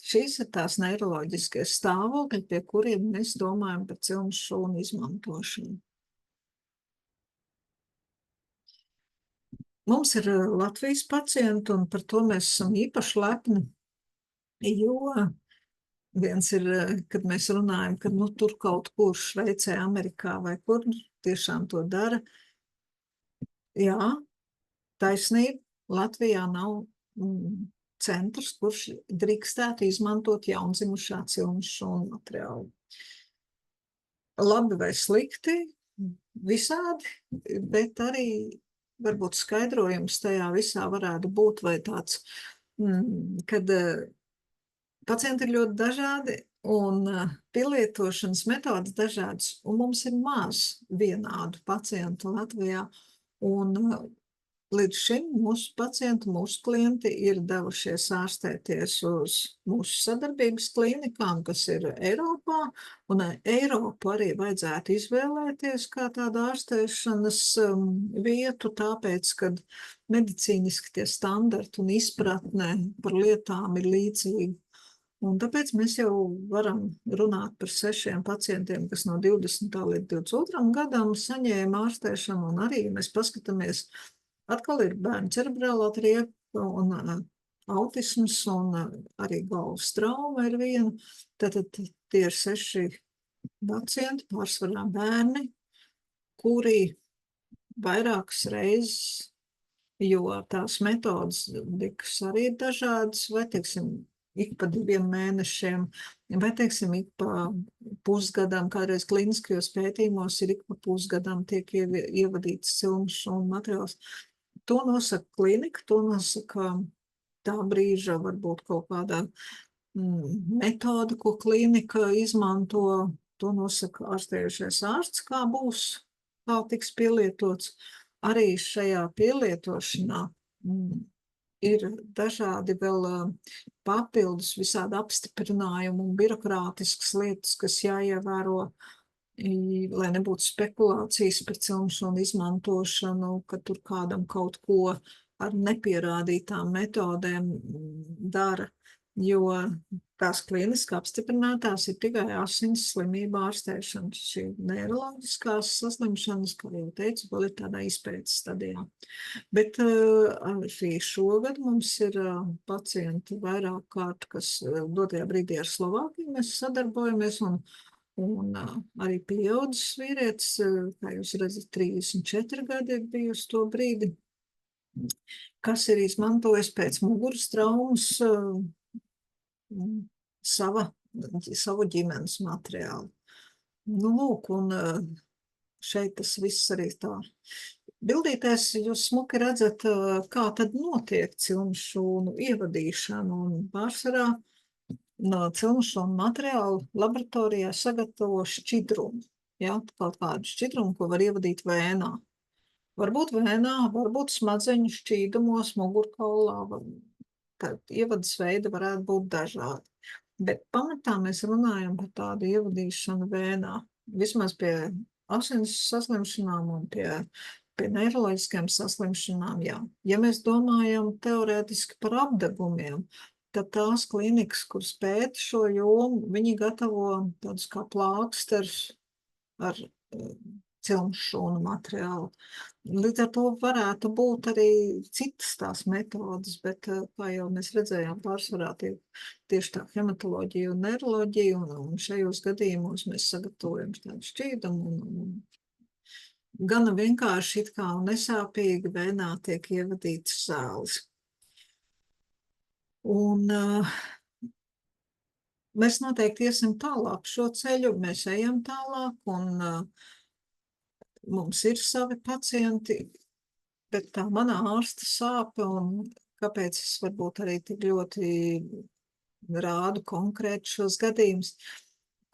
Šīs ir tās neiroloģiskie stāvokļi, pie kuriem mēs domājam par cilmes šūnu izmantošanu. Mums ir Latvijas pacienti, un par to mēs esam īpaši lepni, jo viens ir, kad mēs runājam, ka tur kaut kur Šveicē, Amerikā vai kur tiešām to dara. Jā, taisnība, Latvijā nav centrs, kurš drīkstētu izmantot jaundzimušā cilmes šūnu materiālu. Labi vai slikti, visādi, bet arī varbūt skaidrojums tajā visā varētu būt vai tāds, kad pacienti ir ļoti dažādi un pielietošanas metodas dažādas, un mums ir maz vienādu pacientu Latvijā, un līdz šim mūsu pacienti, mūsu klienti ir devušies ārstēties uz mūsu sadarbības klīnikām, kas ir Eiropā, un Eiropu arī vajadzētu izvēlēties kā tādu ārstēšanas vietu, tāpēc, kad medicīniski tie standarti un izpratne par lietām ir līdzīgi. Un tāpēc mēs jau varam runāt par 6 pacientiem, kas no 20. līdz 22. gadam saņēma ārstēšanu, un arī, ja mēs paskatāmies, atkal ir bērnu cerebrālā trieka un autisms un arī galvas trauma ir viena. Tātad tie ir 6 pacienti, pārsvarā bērni, kuri vairākas reizes, jo tās metodas likas arī ir dažādas, vai, teiksim, ik pa 2 mēnešiem, vai, teiksim, ik pa pusgadam, kādreiz kliniskajos pētījumos ir ik pa pusgadam tiek ievadīts cilmes šūnu materiāls. To nosaka klinika, to nosaka tā brīža varbūt kaut kādā metoda, ko klinika izmanto, to nosaka ārstējušais ārsts, kā būs, kā tiks pielietots. arī šajā pielietošanā ir dažādi vēl papildus visādi apstiprinājumi un birokrātiskas lietas, kas jāievēro, lai nebūtu spekulācijas par cilmšanu izmantošanu, ka tur kādam kaut ko ar nepierādītām metodēm dara, jo tās klīniski apstiprinātās ir tikai asins slimību ārstēšana. Šī neiroloģiskās saslimšanas, kā jau teicu, vēl ir tādā izpētes stadijā. Bet arī šogad mums ir pacienti vairāk kārt, kas dotajā brīdī ar Slovākiju mēs sadarbojamies, un arī pieaudzis vīrietis, kā jūs redzat, 34 gadi ir bijusi to brīdi, kas ir izmantojis pēc muguras traumas savu ģimenes materiālu. Nu, lūk, un šeit tas viss arī tā. Bildītēs jūs smuki redzat, kā tad notiek cilmšūnu ievadīšana, un pārsvarā no cilmšūnu materiālu laboratorijā sagatavo šķidrumu, ja, kaut kādu šķidrumu, ko var ievadīt vēnā. Varbūt vēnā, varbūt smadzeņu šķīdumos, mugurkaulā, tad ievadas veidi varētu būt dažādi. Bet pamatā mēs runājam par tādu ievadīšanu vēnā, vismaz pie asins saslimšanām un pie neiroloģiskajām saslimšanām, jā. Ja mēs domājam teorētiski par apdegumiem, tad tās klinikas, kuras pēta šo jomu, viņi gatavo tādus kā plāksters ar cilmšūnu materiālu. Līdz ar to varētu būt arī citas tās metodas, bet, kā jau mēs redzējām, pārsvarā tieši tā hematoloģija un neiroloģija, un šajos gadījumos mēs sagatavojam tādu šķīdumu, un gana vienkārši it kā un nesāpīgi vēnā tiek ievadītas zāles. Un mēs noteikti iesim tālāk šo ceļu, mēs ejam tālāk, un mums ir savi pacienti, bet tā manā ārsta sāpe, un kāpēc es varbūt arī tik ļoti rādu konkrēti šos gadījumus,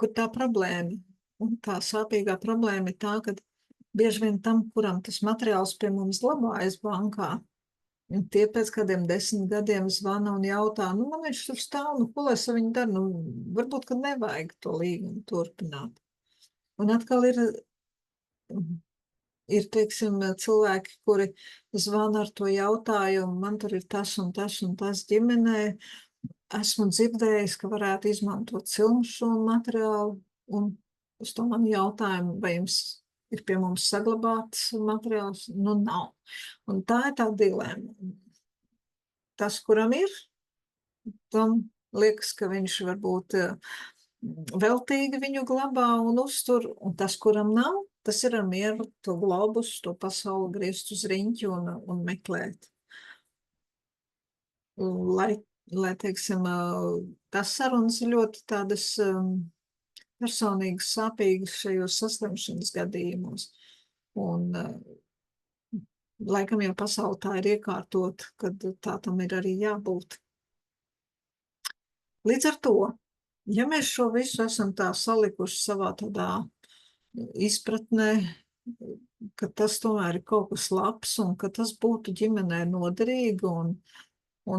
kur tā problēma, un tā sāpīgā problēma ir tā, ka bieži vien tam, kuram tas materiāls pie mums glabājas bankā, un tie pēc kādiem 10 gadiem zvana un jautā, nu, man viņš tur stāv, nu, ko lai es viņu daru, nu, varbūt, ka nevajag to līgumu turpināt. Un atkal ir, teiksim, cilvēki, kuri zvana ar to jautājumu, man tur ir tas un tas un tas ģimenē, esmu dzirdējis, ka varētu izmantot cilmšūnu materiālu, un uz to man jautājumu, vai jums ir pie mums saglabāts materiāls? Nu, nav. Un tā ir tā dilema. Tas, kuram ir, tam liekas, ka viņš varbūt veltīgi viņu glabā un uztur, un tas, kuram nav, tas ir ar mieru to globus, to pasauli griezt uz riņķi un meklēt. Lai, teiksim, tas sarunas ir ļoti tādas personīgas, sāpīgas šajos saslimšanas gadījumos. Un laikam jau pasauli tā ir iekārtot, kad tā tam ir arī jābūt. Līdz ar to, ja mēs šo visu esam tā salikuši savā tādā izpratnē, ka tas tomēr ir kaut kas labs un ka tas būtu ģimenē noderīgi un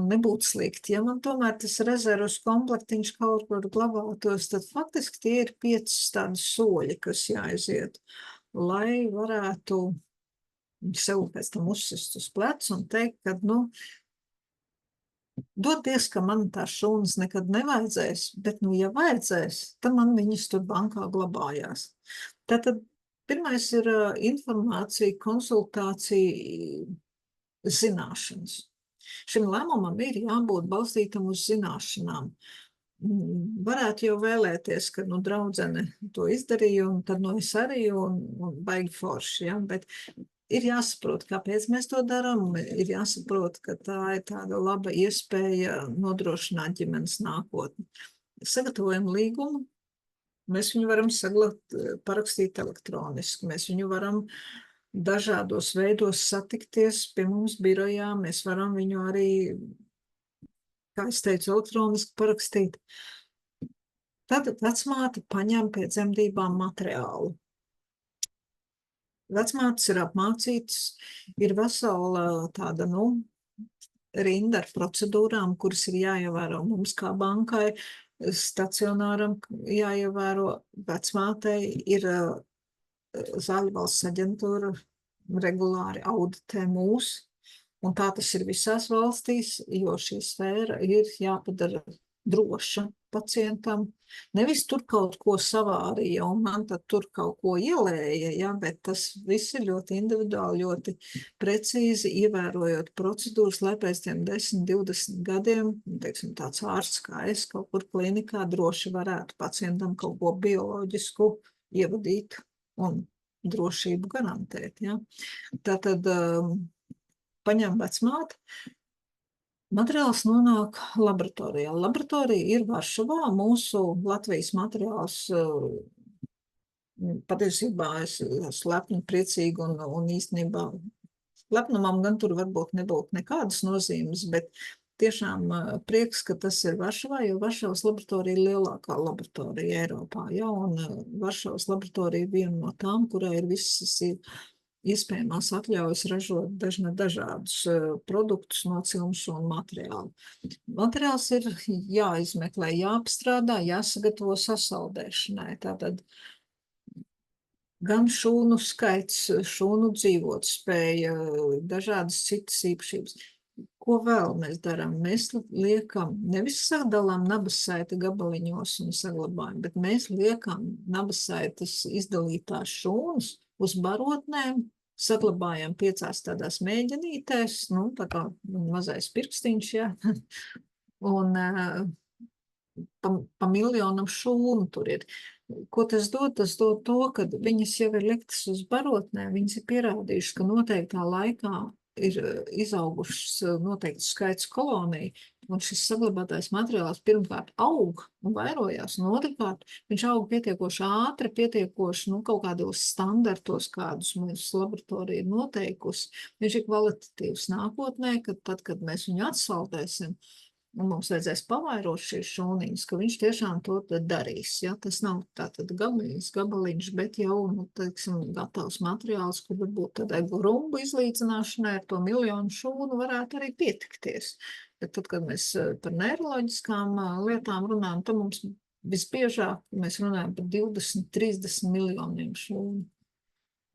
nebūtu slikti. Ja man tomēr tas rezervas komplektiņš kaut kur glabātos, tad faktiski tie ir 5 tādi soļi, kas jāaiziet, lai varētu sev pēc tam uzsist uz plecu un teikt, ka, nu, dodies, ka man tās šūnas nekad nevajadzēs, bet, nu, ja vajadzēs, tad man viņas tur bankā glabājās. Tātad pirmais ir informācija, konsultācija, zināšanas. Šim lēmumam ir jābūt balstītam uz zināšanām. Varētu jau vēlēties, ka, nu, draudzene to izdarīja, un tad, nu, es arī, un baigi forši, ja, bet ir jāsaprot, kāpēc mēs to darām, ir jāsaprot, ka tā ir tāda laba iespēja nodrošināt ģimenes nākotni. Sagatavojam līgumu, mēs viņu varam parakstīt elektroniski, mēs viņu varam dažādos veidos satikties pie mums birojā, mēs varam viņu arī, kā es teicu, elektroniski parakstīt. Tad vecmāte paņem pie dzemdībām materiālu. vecmātes ir apmācītas, ir vesela tāda, rinda ar procedūrām, kuras ir jāievēro mums kā bankai, stacionāram jāievēro, vecmātei ir Zāļu valsts aģentūra regulāri auditē mūs, un tā tas ir visās valstīs, jo šī sfēra ir jāpadara droša pacientam. Nevis tur kaut ko savārīja, un man tad tur kaut ko ielēja, ja, bet tas viss ir ļoti individuāli, ļoti precīzi ievērojot procedūras, lai pēc tiem 10, 20 gadiem, teiksim, tāds ārsts kā es kaut kur klinikā droši varētu pacientam kaut ko bioloģisku ievadīt un drošību garantēt. Ja? Tātad paņem vecmāte, materiāls nonāk laboratorijā. Laboratorija ir Varšavā, mūsu Latvijas materiāls patiesībā es lepni, priecīgi un īstenībā lepnumam gan tur varbūt nebūtu nekādas nozīmes, bet tiešām prieks, ka tas ir Varšavā, jo Varšavas laboratorija ir lielākā laboratorija Eiropā, ja, un Varšavas laboratorija ir viena no tām, kurai ir visas iespējamās atļaujas ražot dažādus produktus no cilmšu un materiālu. Materiāls ir jāizmeklē, jāapstrādā, jāsagatavo sasaldēšanai. Tātad gan šūnu skaits, šūnu dzīvotspēja, dažādas citas īpašības. Ko vēl mēs darām? Mēs liekam, nevis sadalām nabasaita gabaliņos un saglabājam, bet mēs liekam nabasaitas izdalītās šūnas uz barotnēm, saglabājam 5 tādās mēģinītēs, tā kā mazais pirkstiņš, ja, un pa miljonam šūnu tur ir. Ko tas dod? Tas dod to, ka viņas jau ir liktas uz barotnēm, viņas ir pierādījušas, ka noteiktā laikā ir izaugušas noteikts skaits koloniju, un šis saglabātais materiāls pirmkārt aug un vairojās, un otrkārt viņš aug pietiekoši ātri, pietiekoši kaut kādos standartos, kādus mūsu laboratorija ir noteikusi. Viņš ir kvalitatīvs nākotnē, kad tad, kad mēs viņu atsaldēsim, un mums vajadzēs pavairot šīs šūniņas, ka viņš tiešām to darīs. Ja? Tas nav tātad gabaliņš, bet jau, teiksim, gatavs materiāls, kur varbūt tādai rumbu izlīdzināšanai ar to miljonu šūnu varētu arī pietikties. Bet tad, kad mēs par neiroloģiskām lietām runājam, tad mums visbiežāk mēs runājam par 20, 30 miljoniem šūnu.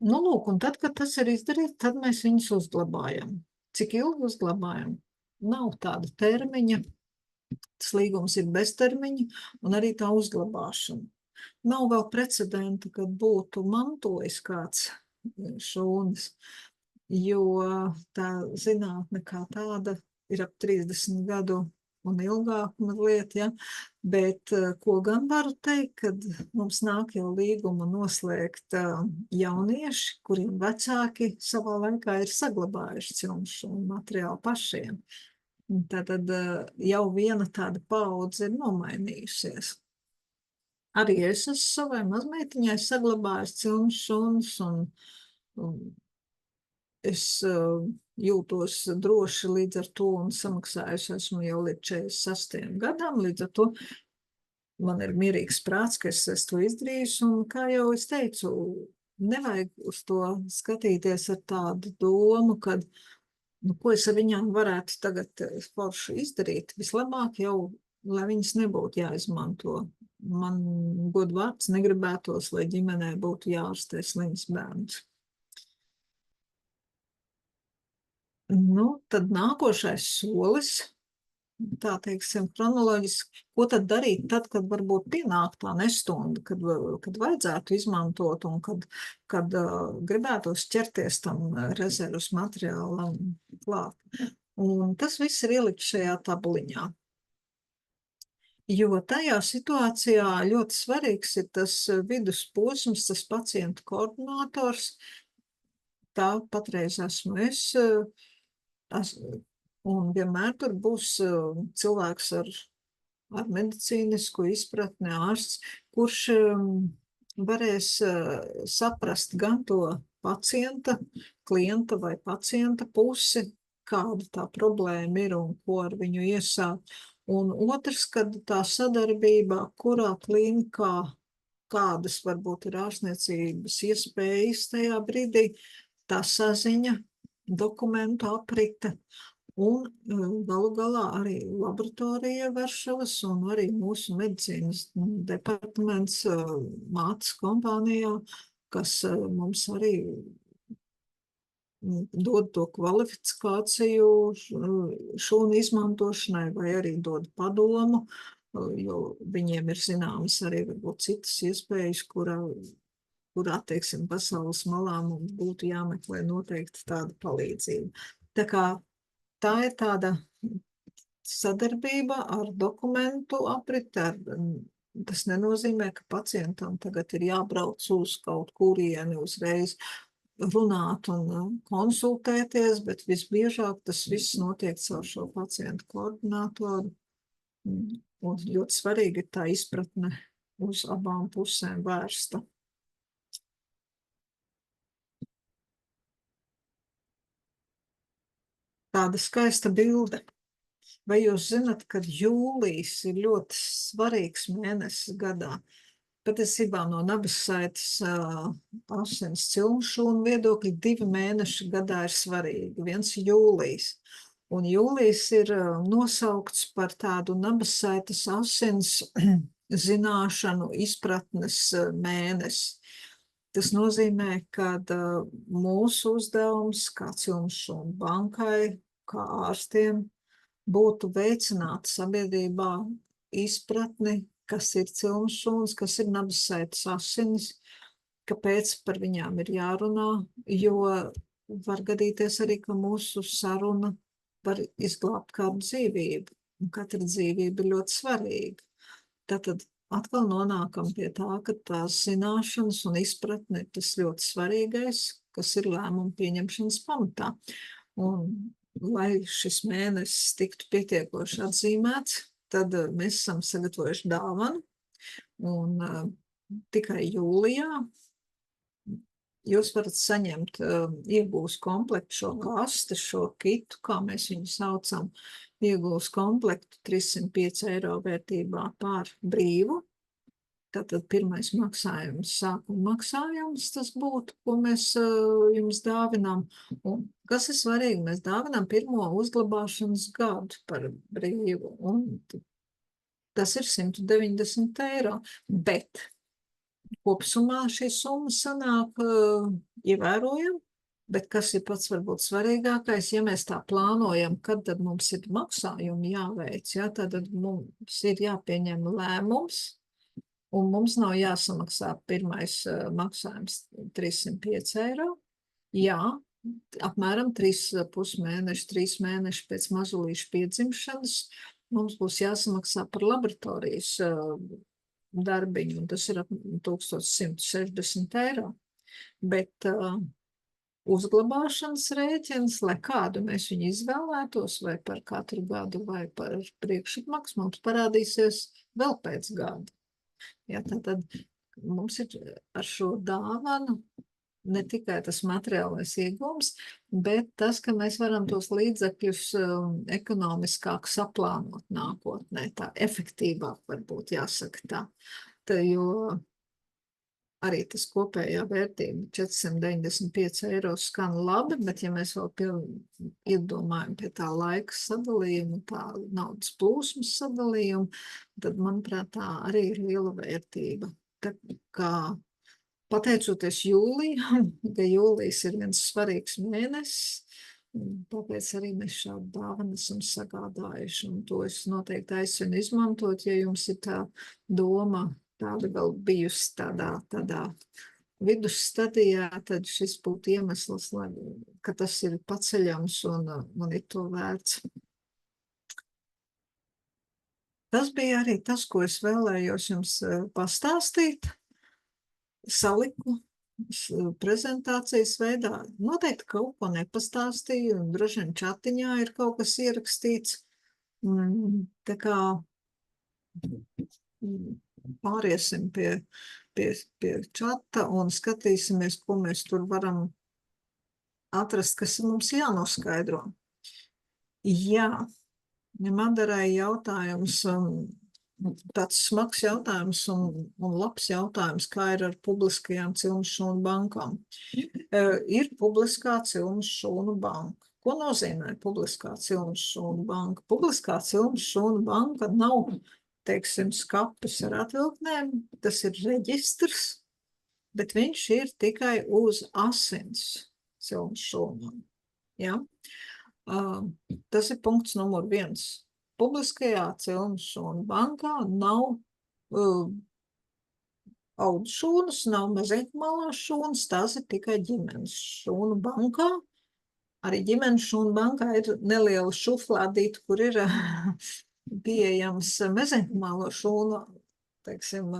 Lūk, un tad, kad tas ir izdarīts, tad mēs viņus uzglabājam. Cik ilgi uzglabājam? Nav tāda termiņa, tas līgums ir beztermiņa, un arī tā uzglabāšana. Nav vēl precedenta, kad būtu mantojis kāds šūnas, jo tā zinātne kā tāda ir ap 30 gadu un ilgāk mazliet, ja, bet ko gan varu teikt, kad mums nāk jau līgumu noslēgt jaunieši, kuriem vecāki savā laikā ir saglabājuši cilmšu un materiālu pašiem. Tātad jau viena tāda paudze ir nomainījusies. Arī es esmu savai mazmeitiņai saglabājis cilmšu šūnas, un es jūtos droši līdz ar to un samaksājusi esmu jau līdz 46. gadam, līdz ar to man ir mierīgs prāts, ka es to izdarījusi, un kā jau es teicu, nevajag uz to skatīties ar tādu domu, kad ko es ar viņām varētu tagad forši izdarīt? Vislabāk jau, lai viņas nebūtu jāizmanto. Man godvārds negribētos, lai ģimenē būtu jāārstē slims bērns. Tad nākošais solis, tā teiksim, kronoloģiski, ko tad darīt tad, kad varbūt pienāk tā nestunda, kad vajadzētu izmantot un kad gribētos ķerties tam rezervas materiālam klāt. Un tas viss ir ielikts šajā tabuliņā. Jo tajā situācijā ļoti svarīgs ir tas vidusposms, tas pacientu koordinators. Tā patreiz esmu es. Un vienmēr tur būs cilvēks ar medicīnisku izpratni, ārsts, kurš varēs saprast gan to pacienta, klienta vai pacienta pusi, kāda tā problēma ir un ko ar viņu iesākt. Un otrs, kad tā sadarbība, kurā klīnikā kādas varbūt ir ārstniecības iespējas tajā brīdī, tā saziņa, dokumentu aprite un galu galā arī laboratorija Varšavas un arī mūsu medicīnas departaments mātes kompānijā, kas mums arī dod to kvalifikāciju šūnu izmantošanai vai arī dod padomu, jo viņiem ir zināmas arī varbūt citas iespējas, kurā, teiksim, pasaules malā mums būtu jāmeklē noteikti tāda palīdzība. Tā kā tā ir tāda sadarbība ar dokumentu apriti, tas nenozīmē, ka pacientam tagad ir jābrauc uz kaut kurieni uzreiz runāt un konsultēties, bet visbiežāk tas viss notiek caur šo pacientu koordinātoru. Un ļoti svarīgi ir tā izpratne uz abām pusēm vērsta. Tāda skaista bilde. Vai jūs zinat, ka jūlijs ir ļoti svarīgs mēnesis gadā? Patiesībā no nabasaites asins cilmšūnu viedokļa 2 mēneši gadā ir svarīgi. Viens jūlijs. Un jūlijs ir nosaukts par tādu nabasaites asins zināšanu izpratnes mēnesi. Tas nozīmē, ka mūsu uzdevums kā cilmšūnu bankai, kā ārstiem, būtu veicināt sabiedrībā izpratni, kas ir cilmšūnas, kas ir nabasaites asinis, kāpēc par viņām ir jārunā, jo var gadīties arī, ka mūsu saruna var izglābt kādu dzīvību, un katra dzīvība ir ļoti svarīga. Tātad atkal nonākam pie tā, ka tās zināšanas un izpratne ir tas ļoti svarīgais, kas ir lēmumu pieņemšanas pamatā. Un, lai šis mēnesis tiktu pietiekoši atzīmēts, tad mēs esam sagatavojuši dāvanu, un tikai jūlijā jūs varat saņemt iegūs komplektu šo kasti, šo kitu, kā mēs viņu saucam, iegūs komplektu 305 eiro vērtībā pār brīvu. Tātad pirmais maksājums, sākuma maksājums tas būtu, ko mēs jums dāvinām. Un kas ir svarīgi, mēs dāvinām pirmo uzglabāšanas gadu par brīvu, un tas ir 190 eiro, bet kopsumā šī summa sanāk ievērojama, bet kas ir pats varbūt svarīgākais, ja mēs tā plānojam, kad tad mums ir maksājumi jāveic, ja, tad mums ir jāpieņem lēmums, un mums nav jāsamaksā pirmais maksājums 305 eiro. Jā, apmēram 3,5 mēneši, 3 mēneši pēc mazulīša piedzimšanas mums būs jāsamaksā par laboratorijas darbiņu, un tas ir ap 1160 eiro. Bet uzglabāšanas rēķins, lai kādu mēs viņu izvēlētos, vai par katru gadu, vai par priekšapmaksu, mums parādīsies vēl pēc gada. Ja, tad mums ir ar šo dāvanu ne tikai tas materiālais iegūms, bet tas, ka mēs varam tos līdzekļus ekonomiskāk saplānot nākotnē, tā efektīvāk varbūt jāsaka tā. Jo arī tas kopējā vērtība 495 eiro skan labi, bet ja mēs vēl iedomājam pie tā laika sadalījuma, tā naudas plūsmas sadalījuma, tad, manuprāt, tā arī ir liela vērtība. Tā kā pateicoties jūlijam, ka jūlijs ir viens svarīgs mēnesis, tāpēc arī mēs šādu dāvanu esam sagādājuši, un to es noteikti aicinu izmantot, ja jums ir tā doma tāda vēl bijusi tādā vidusstadijā, tad šis būtu iemesls, ka tas ir paceļams un ir to vērts. Tas bija arī tas, ko es vēlējos jums pastāstīt. Saliku prezentācijas veidā. Noteikti kaut ko nepastāstīju, un droši vien čatiņā ir kaut kas ierakstīts. Tā kā pāriesim pie čata un skatīsimies, ko mēs tur varam atrast, kas mums jānoskaidro. Jā, Madarai jautājums, tāds smags jautājums un labs jautājums, kā ir ar publiskajām cilmes šūnu bankām. Ir publiskā cilmes šūnu banka. Ko nozīmē publiskā cilmes šūnu banka? Publiskā cilmes šūnu banka nav, teiksim, skapis ar atvilknēm, tas ir reģistrs, bet viņš ir tikai uz asins cilmes šūnām. Ja? Tas ir punkts numur 1. Publiskajā cilmes šūnu bankā nav audu šūnas, nav maziņmalās šūnas, tās ir tikai ģimenes šūnu bankā. Arī ģimenes šūnu bankā ir neliela šuflādīta, kur ir pieejams maziņmalo šūnu, teiksim,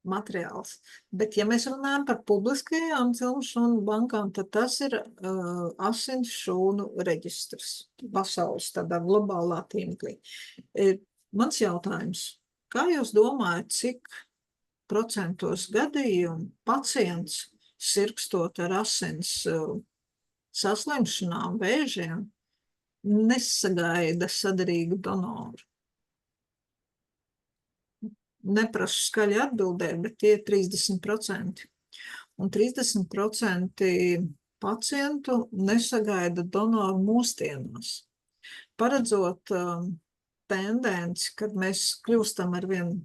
materiāls. Bet, ja mēs runājam par publiskajām cilmes šūnu bankām, tad tas ir asins šūnu reģistrs pasaules tādā globālā tīmeklī. Mans jautājums, kā jūs domājat, cik procentos gadījumu pacients sirgstot ar asins saslimšanām, vēžiem, nesagaida saderīgu donoru? Neprasu skaļi atbildēt, bet tie ir 30%. Un 30% pacientu nesagaida donoru mūsdienās. Paredzot tendenci, kad mēs kļūstam ar vienu,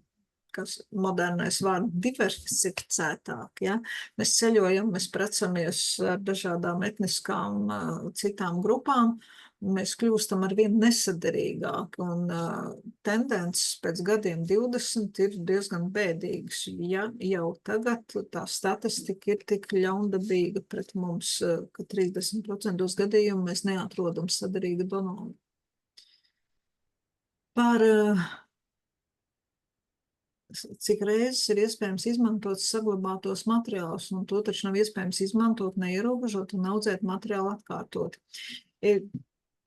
kas modernais vārds, diversificētāk, ja? Mēs ceļojam, mēs precamies ar dažādām etniskām citām grupām, mēs kļūstam ar vien nesaderīgāk, un tendences pēc gadiem 20 ir diezgan bēdīgas. Ja jau tagad tā statistika ir tik ļaundabīga pret mums, ka 30% gadījumu mēs neatrodam saderīgu donoru. Par cik reizes ir iespējams izmantot saglabātos materiālus, un to taču nav iespējams izmantot, neierobežot un audzēt materiālu atkārtot.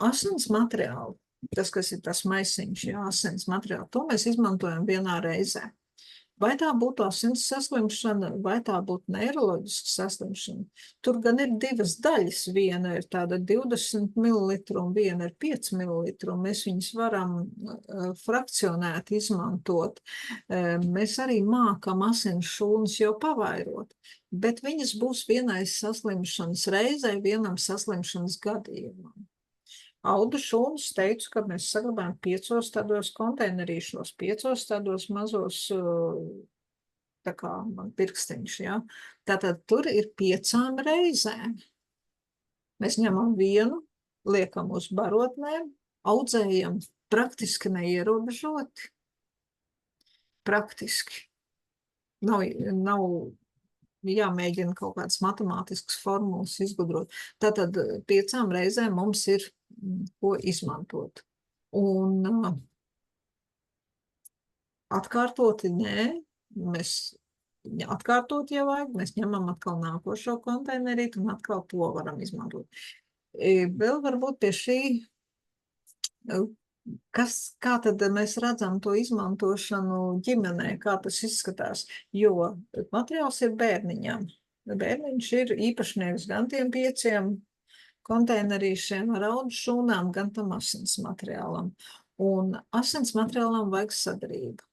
Asins materiāli, tas, kas ir tas maisiņš, jā, asins materiāli, to mēs izmantojam vienā reizē. Vai tā būtu asins saslimšana, vai tā būtu neiroloģiska saslimšana? Tur gan ir divas daļas. Viena ir tāda 20 ml un viena ir 5 ml, un mēs viņus varam frakcionēt izmantot. Mēs arī mākam asins šūnas jau pavairot, bet viņas būs vienai saslimšanas reizei, vienam saslimšanas gadījumam. Audu šūnas teicu, ka mēs saglabājam 5 tādos konteinerīšos, 5 tādos mazos, tā kā man pirkstiņš, ja? Tātad tur ir 5 reizēm. Mēs ņemam vienu, liekam uz barotnēm, audzējam praktiski neierobežoti. Praktiski. Nav jāmēģina kaut kādas matemātiskas formulas izgudrot. Tātad 5 reizēm mums ir ko izmantot. Un atkārtoti nē, mēs atkārtot jau vajag, mēs ņemam atkal nākošo konteinerīti un atkal to varam izmantot. Vēl varbūt pie šī, kā tad mēs redzam to izmantošanu ģimenē, kā tas izskatās, jo materiāls ir bērniņam. Bērniņš ir īpašnieks gan tiem 5 konteinerīšiem ar audu šūnām, gan tam asins materiālam. Un asins materiālam vajag sadarību.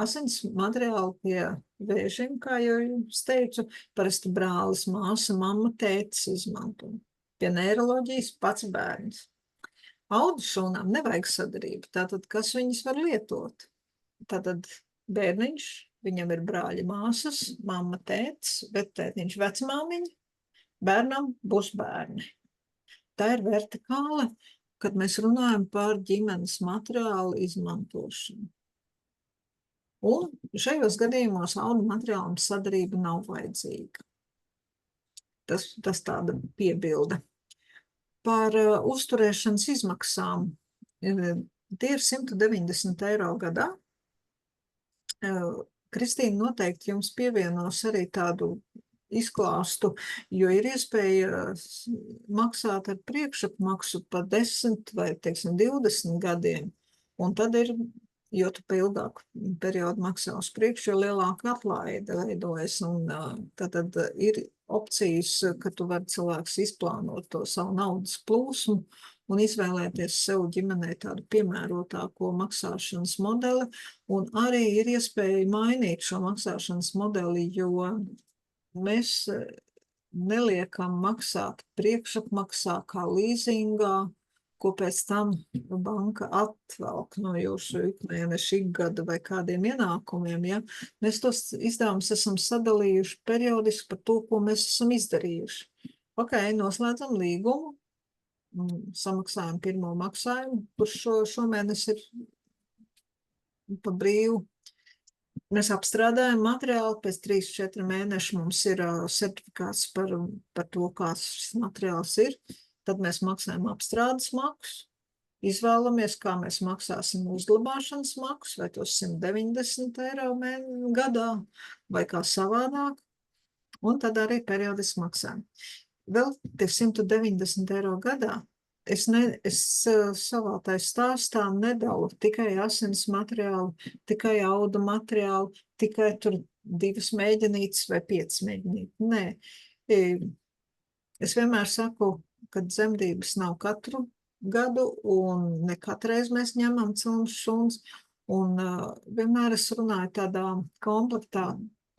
Asins materiāli pie vēžiem, kā jau jums teicu, parasti brālis, māsa, mamma, tētis izmanto. Pie neiroloģijas pats bērns. Audu šūnām nevajag sadarību, tātad kas viņas var lietot? Tātad bērniņš, viņam ir brāļi, māsas, mamma, tētis, bet tētiņš vecmāmiņa, bērnam būs bērni. Tā ir vertikāla, kad mēs runājam par ģimenes materiālu izmantošanu. Un šajos gadījumos audu materiālam sadarība nav vajadzīga. Tas tāda piebilde. Par uzturēšanas izmaksām. Tie ir 190 eiro gadā. Kristīna noteikti jums pievienos arī tādu izklāstu, jo ir iespēja maksāt ar priekšapmaksu pa 10 vai, teiksim, 20 gadiem, un tad ir, jo tu pa ilgāku periodu maksā uz priekšu, jo lielāka atlaide veidojas, un tad ir opcijas, ka tu vari cilvēks izplānot to savu naudas plūsmu un izvēlēties sev ģimenei tādu piemērotāko maksāšanas modeli, un arī ir iespēja mainīt šo maksāšanas modeli, jo mēs neliekam maksāt priekšapmaksā kā līzingā, ko pēc tam banka atvelk no jūsu ikmēneša, ikgada vai kādiem ienākumiem, ja? Mēs tos izdevumus esam sadalījuši periodiski par to, ko mēs esam izdarījuši. Ok, noslēdzam līgumu, samaksājam pirmo maksājumu, kurš šomēnes ir pa brīvu. Mēs apstrādājam materiālu, pēc 3-4 mēnešu mums ir sertifikāts par to, kāds šis materiāls ir. Tad mēs maksājam apstrādes maksu, izvēlamies, kā mēs maksāsim uzglabāšanas maksu, vai tos 190 eiro gadā, vai kā savādāk, un tad arī periodiski maksājam. Vēl tie 190 eiro gadā, es savā tai stāstā nedalu tikai asins materiālu, tikai audu materiālu, tikai tur 2 mēģinītes vai 5 mēģinītes. Nē, es vienmēr saku, kad dzemdības nav katru gadu, un ne katreiz mēs ņemam cilmes šūnas, un vienmēr es runāju tādā komplektā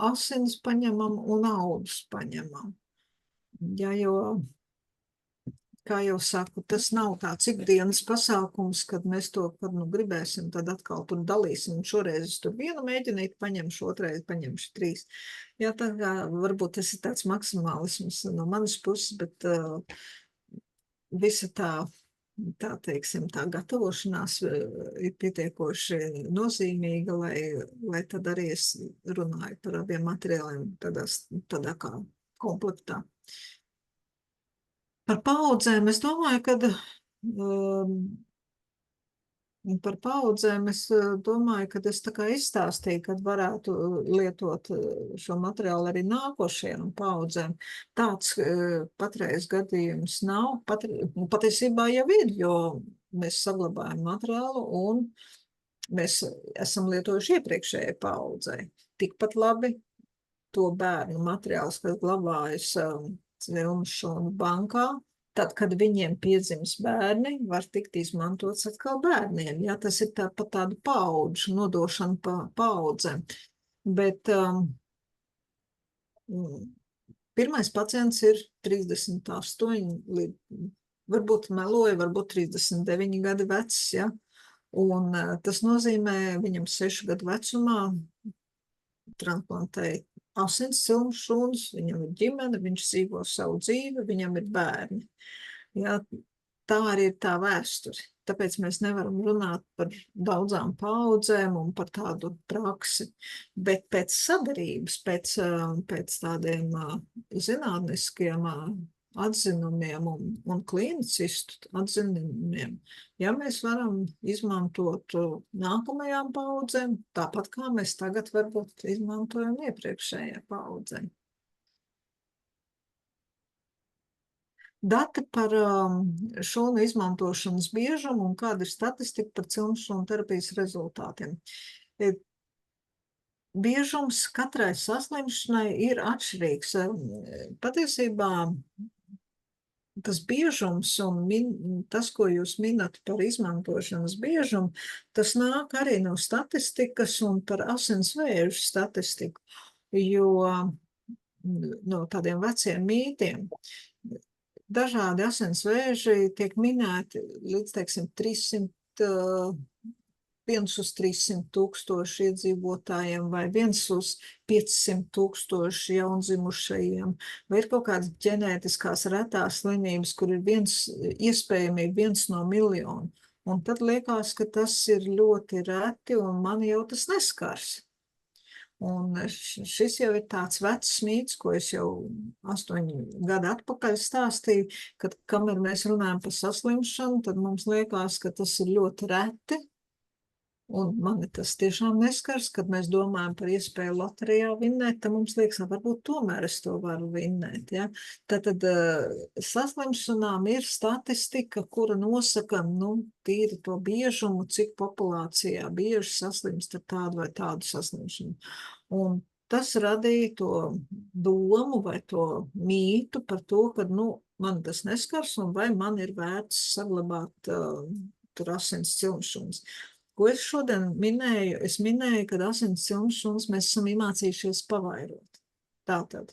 asinis paņemam un audus paņemam. Ja, jo, kā jau saku, tas nav tāds ikdienas pasākums, kad mēs to, kad nu gribēsim, tad atkal tur dalīsim, un šoreiz es tur 1 mēģinīti paņemšu, otrais paņemšu 3. Jā, tā kā varbūt tas ir tāds maksimālisms no manas puses, bet visa tā teiksim, tā gatavošanās ir pietiekoši nozīmīga, lai tad arī es runāju par abiem materiāliem tādā kā komplektā. Par paaudzēm es domāju, kad par paaudzēm es domāju, kad es tā kā izstāstīju, kad varētu lietot šo materiālu arī nākošajām paaudzēm. Tāds patreiz gadījums nav. Patiesībā jau ir, jo mēs saglabājam materiālu un mēs esam lietojuši iepriekšējai paaudzei. Tikpat labi to bērnu materiāls, kas glabājas cilmes šūnu bankā, tad, kad viņiem piedzims bērni, var tikt izmantots atkal bērniem. Jā, tas ir par tādu paudžu, nodošanu paaudzēm. Bet pirmais pacients ir 38, varbūt meloja, varbūt 39 gadi vecs, ja? Un tas nozīmē, viņam 6 gadu vecumā transplantēja asins cilmes šūnas, viņam ir ģimene, viņš dzīvo savu dzīvi, viņam ir bērni. Jā, tā arī ir tā vēsture. Tāpēc mēs nevaram runāt par daudzām paaudzēm un par tādu praksi. Bet pēc sadarības, pēc tādiem zinātniskiem atzinumiem un klīnicistu atzinumiem, ja mēs varam izmantot nākamajām paaudzēm, tāpat kā mēs tagad varbūt izmantojam iepriekšējā paaudzēm. Dati par šūnu izmantošanas biežumu un kāda ir statistika par cilmes šūnu terapijas rezultātiem. Biežums katrai saslimšanai ir atšķirīgs. Patiesībā tas biežums un tas, ko jūs minat par izmantošanas biežumu, tas nāk arī no statistikas un par asinsvēžu statistiku, jo no tādiem veciem mītiem dažādi asinsvēži tiek minēti līdz, teiksim, 1 uz 300 000 iedzīvotājiem vai 1 uz 500 000 jaundzimušajiem, vai ir kaut kādas ģenētiskās retās slimības, kur ir iespējamība 1 no miljonu. Un tad liekas, ka tas ir ļoti reti un mani jau tas neskars. Un šis jau ir tāds vecs mīts, ko es jau 8 gadu atpakaļ stāstīju, kad kamēr mēs runājam par saslimšanu, tad mums liekas, ka tas ir ļoti reti. Un mani tas tiešām neskars, kad mēs domājam par iespēju loterijā vinnēt, tad mums liekas, varbūt tomēr es to varu vinnēt. Ja? Tātad saslimšanām ir statistika, kura nosaka, tīri to biežumu, cik populācijā bieži saslimst ar tādu vai tādu saslimšanu. Un tas radīja to domu vai to mītu par to, ka, man tas neskars, un vai man ir vērts saglabāt tur asins cilmšūnas. Ko es šodien minēju? Es minēju, ka asins cilmšūnas mēs esam iemācījušies pavairot. Tātad,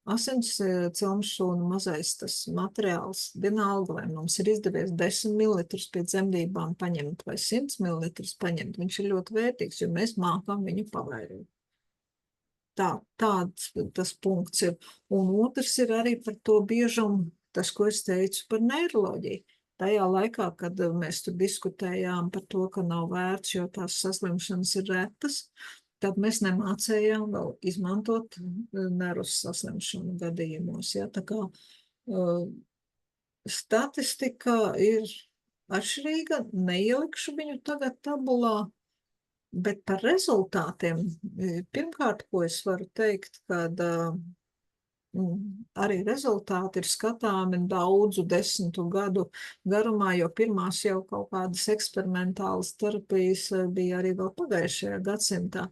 asins cilmšūnu mazais tas materiāls, vienalga, vai mums ir izdevies 10 ml pie dzemdībām paņemt vai 100 ml paņemt, viņš ir ļoti vērtīgs, jo mēs mākam viņu pavairot. Tāds tas punkts ir. Un otrs ir arī par to biežumu, tas, ko es teicu par neiroloģiju. Tajā laikā, kad mēs tur diskutējām par to, ka nav vērts, jo tās saslimšanas ir retas, tad mēs nemācējām vēl izmantot nervus saslimšanu gadījumos. Ja? Tā kā statistika ir atšķirīga, neielikšu viņu tagad tabulā, bet par rezultātiem, pirmkārt, ko es varu teikt, kad arī rezultāti ir skatāmi daudzu 10 gadu garumā, jo pirmās jau kaut kādas eksperimentālas terapijas bija arī vēl pagājušajā gadsimtā.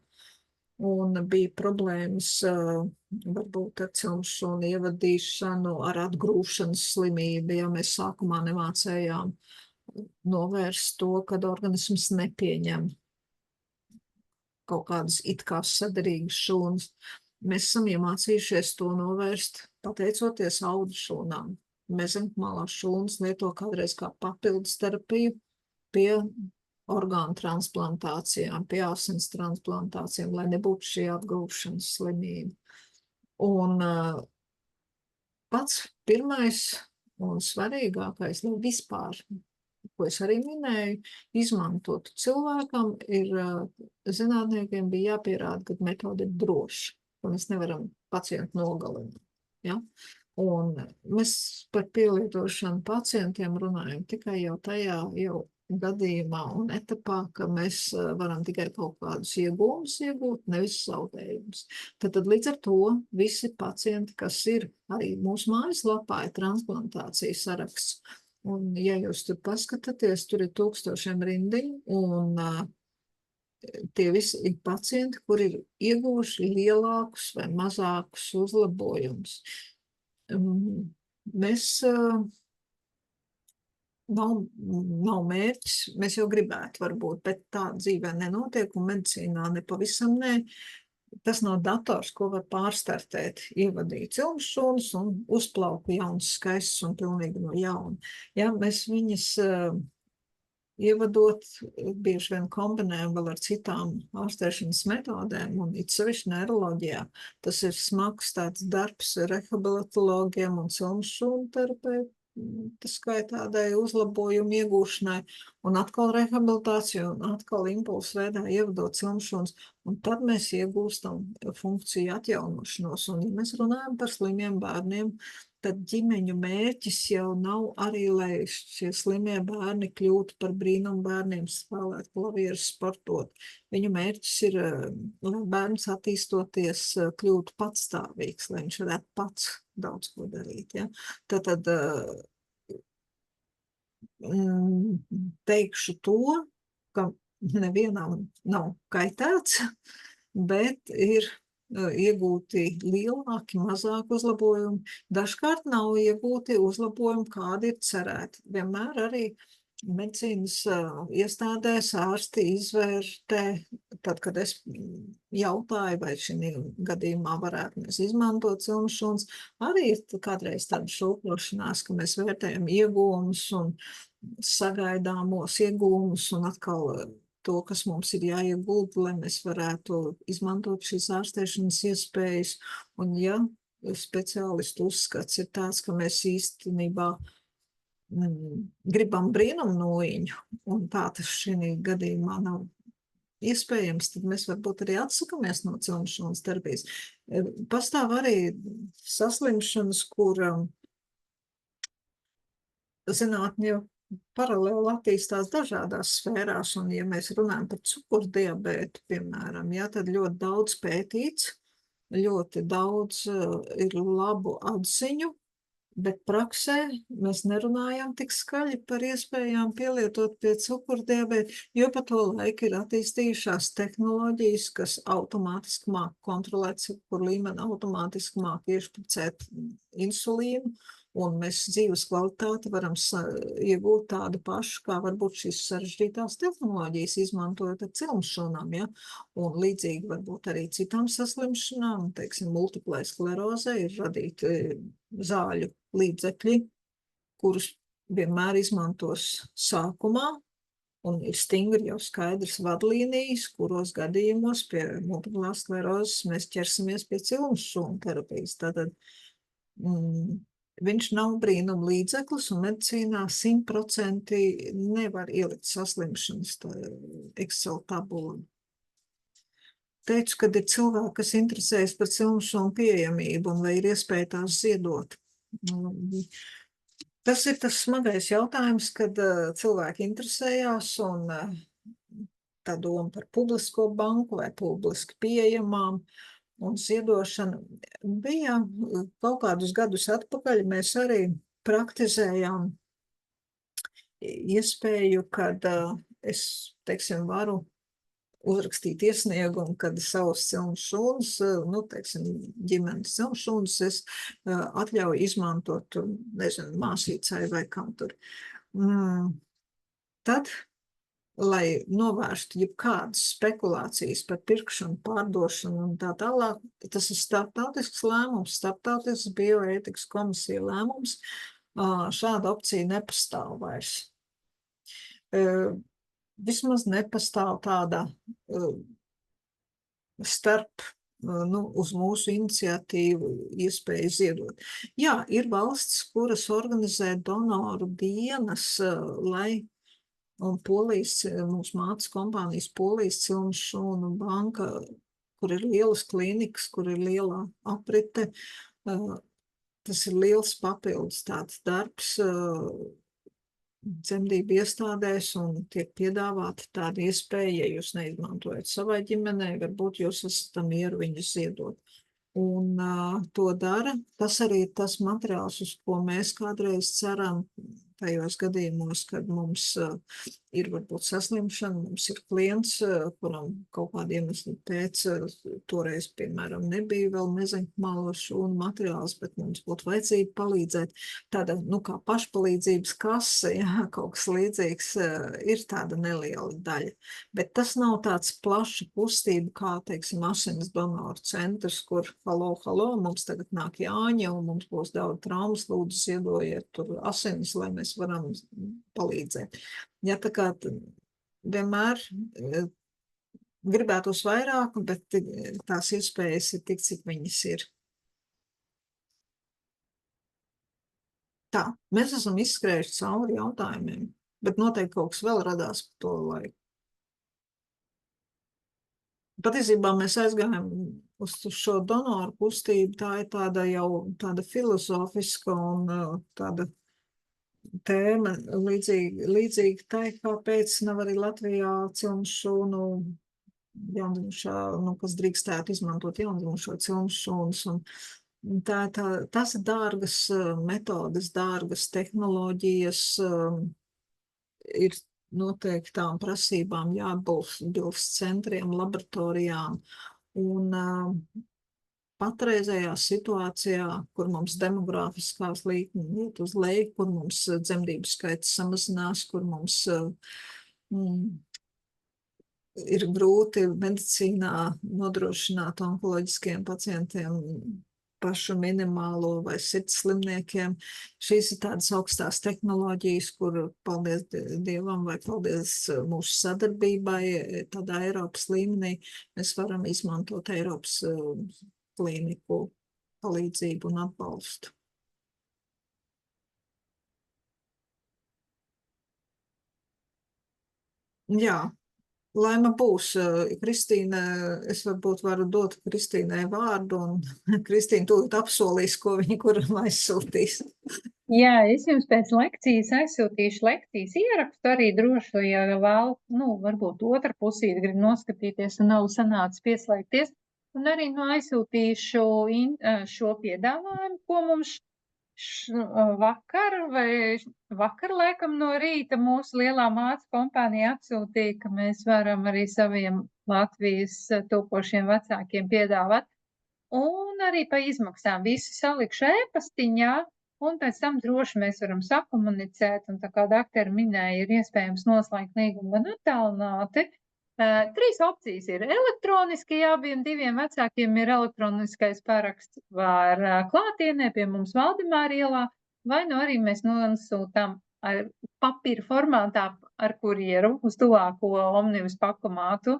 Un bija problēmas varbūt ar cilmšūnu ievadīšanu, ar atgrūšanas slimību, ja mēs sākumā nemācējām novērst to, kad organisms nepieņem kaut kādas it kā saderīgas šūnas. Mēs esam iemācījušies to novērst, pateicoties audu šūnām. Mezenhimālās šūnas lieto kādreiz kā papildus terapiju pie orgānu transplantācijām, pie asins transplantācijām, lai nebūtu šī atgrūšanas slimība. Un pats pirmais un svarīgākais, vispār, ko es arī minēju, izmantot cilvēkam, zinātniekiem bija jāpierāda, ka metode ir droša, un mēs nevaram pacientu nogalināt. Ja? Un mēs par pielietošanu pacientiem runājam tikai jau tajā gadījumā un etapā, ka mēs varam tikai kaut kādus iegūmus iegūt, nevis zaudējumus. Tad līdz ar to visi pacienti, kas ir arī mūsu mājaslapā, ir transplantācijas saraksts. Un, ja jūs tur paskatāties, tur ir 1000 rindiņu, un tie visi ir pacienti, kuri ir ieguvuši lielākus vai mazākus uzlabojumus. Mēs nav mērķis, mēs jau gribētu varbūt, bet tā dzīvē nenotiek, un medicīnā nepavisam ne. Tas nav dators, ko var pārstartēt, ievadīt cilmšūnas un uzplauku jauns, skaists un pilnīgi no jauna. Ja, mēs viņas ievadot, bieži vien kombinējam vēl ar citām ārstēšanas metodēm, un it sevišķi neiroloģijā. Tas ir smags tāds darbs rehabilitologiem un cilmšūnu terapeitiem. Tas tādai uzlabojumu iegūšanai, un atkal rehabilitāciju, un atkal impulsu veidā ievadot cilmšūnas, un tad mēs iegūstam funkciju atjaunošanos. Un, ja mēs runājam par slimiem bērniem, tad ģimeņu mērķis jau nav arī, lai šie slimie bērni kļūtu par brīnumu bērniem, spēlēt klavierus, sportot. Viņu mērķis ir, lai bērns attīstoties kļūtu patstāvīgs, lai viņš varētu pats daudz ko darīt. Ja? Tad teikšu to, ka nevienam nav kaitēts, bet ir iegūti lielāki, mazāki uzlabojumi. Dažkārt nav iegūti uzlabojumi, kādi ir cerēti. Vienmēr arī medicīnas iestādēs ārsti izvērtē, tad, kad es jautāju, vai šī gadījumā varētu mēs izmantot cilmšūnas, arī ir kādreiz tāda šūpošanās, ka mēs vērtējam iegūmus un sagaidāmos iegūmus un atkal to, kas mums ir jāiegulda, lai mēs varētu izmantot šīs ārstēšanas iespējas. Un ja speciālistu uzskats ir tāds, ka mēs īstenībā gribam brīnumu nūjiņu, un tā tas šī gadījumā nav iespējams, tad mēs varbūt arī atsakamies no cilmšūnas terapijas. Pastāv arī saslimšanas, kur zinātņi paralēli attīstās dažādās sfērās, un ja mēs runājam par cukurdiabētu, piemēram, ja, tad ļoti daudz pētīts, ļoti daudz ir labu atziņu, Bet praksē mēs nerunājam tik skaļi par iespējām pielietot pie cukurdiabēta, jo pa to laiku ir attīstījušās tehnoloģijas, kas automātiski māk kontrolēt cukuru līmeni, automātiski māk iešpricēt insulīnu, un mēs dzīves kvalitāti varam iegūt tādu pašu, kā varbūt šīs sarežģītās tehnoloģijas izmantojot ar cilmšūnām, ja? Un līdzīgi varbūt arī citām saslimšanām, teiksim, multiplai sklerozē ir radīti zāļu līdzekļi, kurus vienmēr izmantos sākumā, un ir stingri jau skaidrs vadlīnijas, kuros gadījumos pie multiplās sklerozes mēs ķersimies pie cilmšūnu terapijas. Tātad viņš nav brīnum līdzeklis, un medicīnā 100% nevar ielikt saslimšanas Excel tabulu. Teicu, kad ir cilvēki, kas interesējas par cilmšūnu pieejamību un vai ir iespēja tās ziedot. Tas ir tas smagais jautājums, kad cilvēki interesējās un tā doma par publisko banku vai publiski pieejamām un ziedošanu bija kaut kādus gadus atpakaļ. Mēs arī praktizējām iespēju, kad es, teiksim, varu uzrakstīt iesniegumu, kad savus cilmšūnas, nu, teiksim, ģimenes cilmšūnas es atļauju izmantot, nezinu, māsīcai vai kam tur. Tad, lai novērstu jebkādas spekulācijas par pirkšanu, pārdošanu un tā tālāk, tas ir starptautisks lēmums, starptautisks bioētikas komisija lēmums, šāda opcija nepastāv vairs. Vismaz nepastāv tāda uz mūsu iniciatīvu iespēju ziedot. Jā, ir valsts, kuras organizē donoru dienas, un Polijas, mūsu mātes kompānijas Polijas cilmšūnu banka, kur ir lielas klīnikas, kur ir liela aprite, tas ir liels papildus tāds darbs, dzemdību iestādēs, un tiek piedāvāta tāda iespēja, ja jūs neizmantojat savai ģimenei, varbūt jūs esat mieru viņus ziedot. Un to dara. Tas arī ir tas materiāls, uz ko mēs kādreiz ceram tajos gadījumos, kad mums ir varbūt saslimšana, mums ir klients, kuram kaut kādiem iemeslu pēc toreiz, piemēram, nebija vēl mezenkmālo šūnu materiāls, bet mums būtu vajadzība palīdzēt. Tāda, nu, kā pašpalīdzības kase, jā, kaut kas līdzīgs, ir tāda neliela daļa. Bet tas nav tāds plaša kustība, kā, teiksim, asins donoru centrs, kur halo, mums tagad nāk Jāņa, un mums būs daudz traumas, lūdzu ziedojiet tur asinis, lai mēs varam palīdzēt. Ja tā kā vienmēr gribētos vairāk, bet tās iespējas ir tik, cik viņas ir. Tā, mēs esam izskrējuši cauri jautājumiem, bet noteikti kaut kas vēl radās par to laiku. Patiesībā mēs aizgājām uz šo donoru kustību, tā ir tāda jau tāda filozofiska un tāda tēma līdzīgi tai, kāpēc nav arī Latvijā cilmšūnu jaundzimušā, nu, kas drīkstētu izmantot jaundzimušo cilmšūnas, un tas ir dārgas metodes, dārgas tehnoloģijas, ir noteiktām prasībām jāatbilst centriem, laboratorijām, un patreizējā situācijā, kur mums demogrāfiskās līknes iet uz leju, kur mums dzemdību skaits samazinās, kur mums ir grūti medicīnā nodrošināt onkoloģiskiem pacientiem pašu minimālo vai sirds slimniekiem. Šīs ir tādas augstās tehnoloģijas, kur, paldies Dievam vai paldies mūsu sadarbībai, tādā Eiropas līmenī, mēs varam izmantot Eiropas klīniku palīdzību un atbalstu. Jā. Laima būs. Kristīne, es varbūt varu dot Kristīnai vārdu, un Kristīna tūlīt apsolīs, ko viņa kuram aizsūtīs. Jā, es jums pēc lekcijas aizsūtīšu lekcijas ierakstu arī droši, ja vēl, varbūt otra pusīte grib noskatīties un nav sanācis pieslēgties, un arī aizsūtīšu šo piedāvājumu, ko mums vakar vakar laikam no rīta mūsu lielā mācu kompānija atsūtīja, ka mēs varam arī saviem Latvijas topošiem vecākiem piedāvāt. Un arī pa izmaksām visu salikšu ēpastiņā, un pēc tam droši mēs varam sakomunicēt, un tā kā doktori minēja, ir iespējams noslēgt līgumu gan attālināti. 3 opcijas ir elektroniski, ja abiem diviem vecākiem ir elektroniskais paraksts, var klātienē pie mums Valdemāra ielā, vai nu arī mēs nosūtām ar papīra formātā ar kurjeru uz tuvāko Omnibus pakomātu.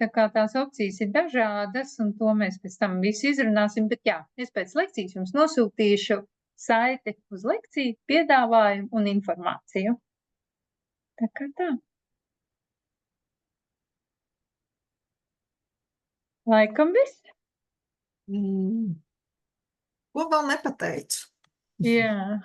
Tā kā tās opcijas ir dažādas, un to mēs pēc tam visu izrunāsim, bet jā, es pēc lekcijas jums nosūtīšu saiti uz lekciju, piedāvājumu un informāciju. Tā kā tā. Laikam viss. Ko vēl nepateicu? Jā.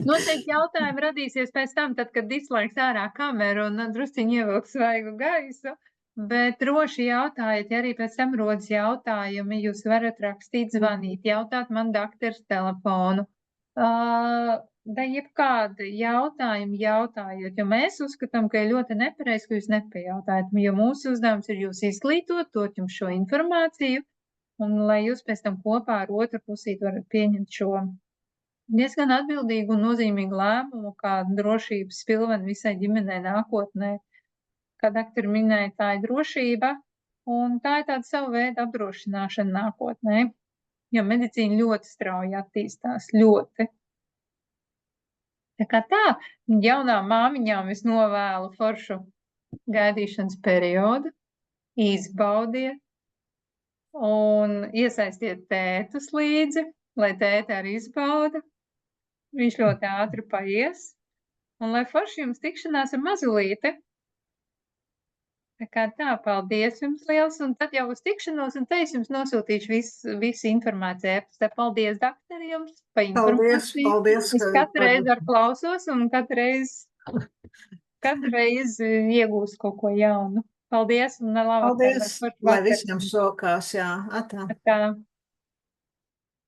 Noteikti jautājumi radīsies pēc tam, tad, kad izslēgs ārā kameru un drusciņi ievilks svaigu gaisu. Bet droši jautājiet, ja arī pēc tam rodas jautājumi, jūs varat rakstīt, zvanīt, jautāt man dakteres telefonu. Da jebkādi jautājumi jautājot, jo mēs uzskatām, ka ir ļoti nepareizi, ka jūs nepajautājat, jo mūsu uzdevums ir jūs izglītot, dot jums šo informāciju, un lai jūs pēc tam kopā ar otru pusīti varat pieņemt šo diezgan atbildīgu un nozīmīgu lēmumu, kā drošības pilveni visai ģimenei nākotnē. Kā doktori minēja, tā ir drošība, un tā ir tāda sava veida apdrošināšana nākotnē, jo medicīna ļoti strauji attīstās, ļoti. Tā kā tā, jaunām māmiņām es novēlu foršu gaidīšanas periodu, izbaudiet un iesaistiet tētus līdzi, lai tēti arī izbauda. Viņš ļoti ātri paies, un lai forši jums tikšanās ar mazulīti. Tā kā tā, paldies jums liels, un tad jau uz tikšanos, un te es jums nosūtīšu visu informāciju ēpastā. Paldies, doktori, jums par informāciju. Paldies. Es katru reizi ar klausos, un katru reizi iegūstu kaut ko jaunu. Paldies, un labāk. Paldies, lai visiem sokās, jā. Atā. Tā.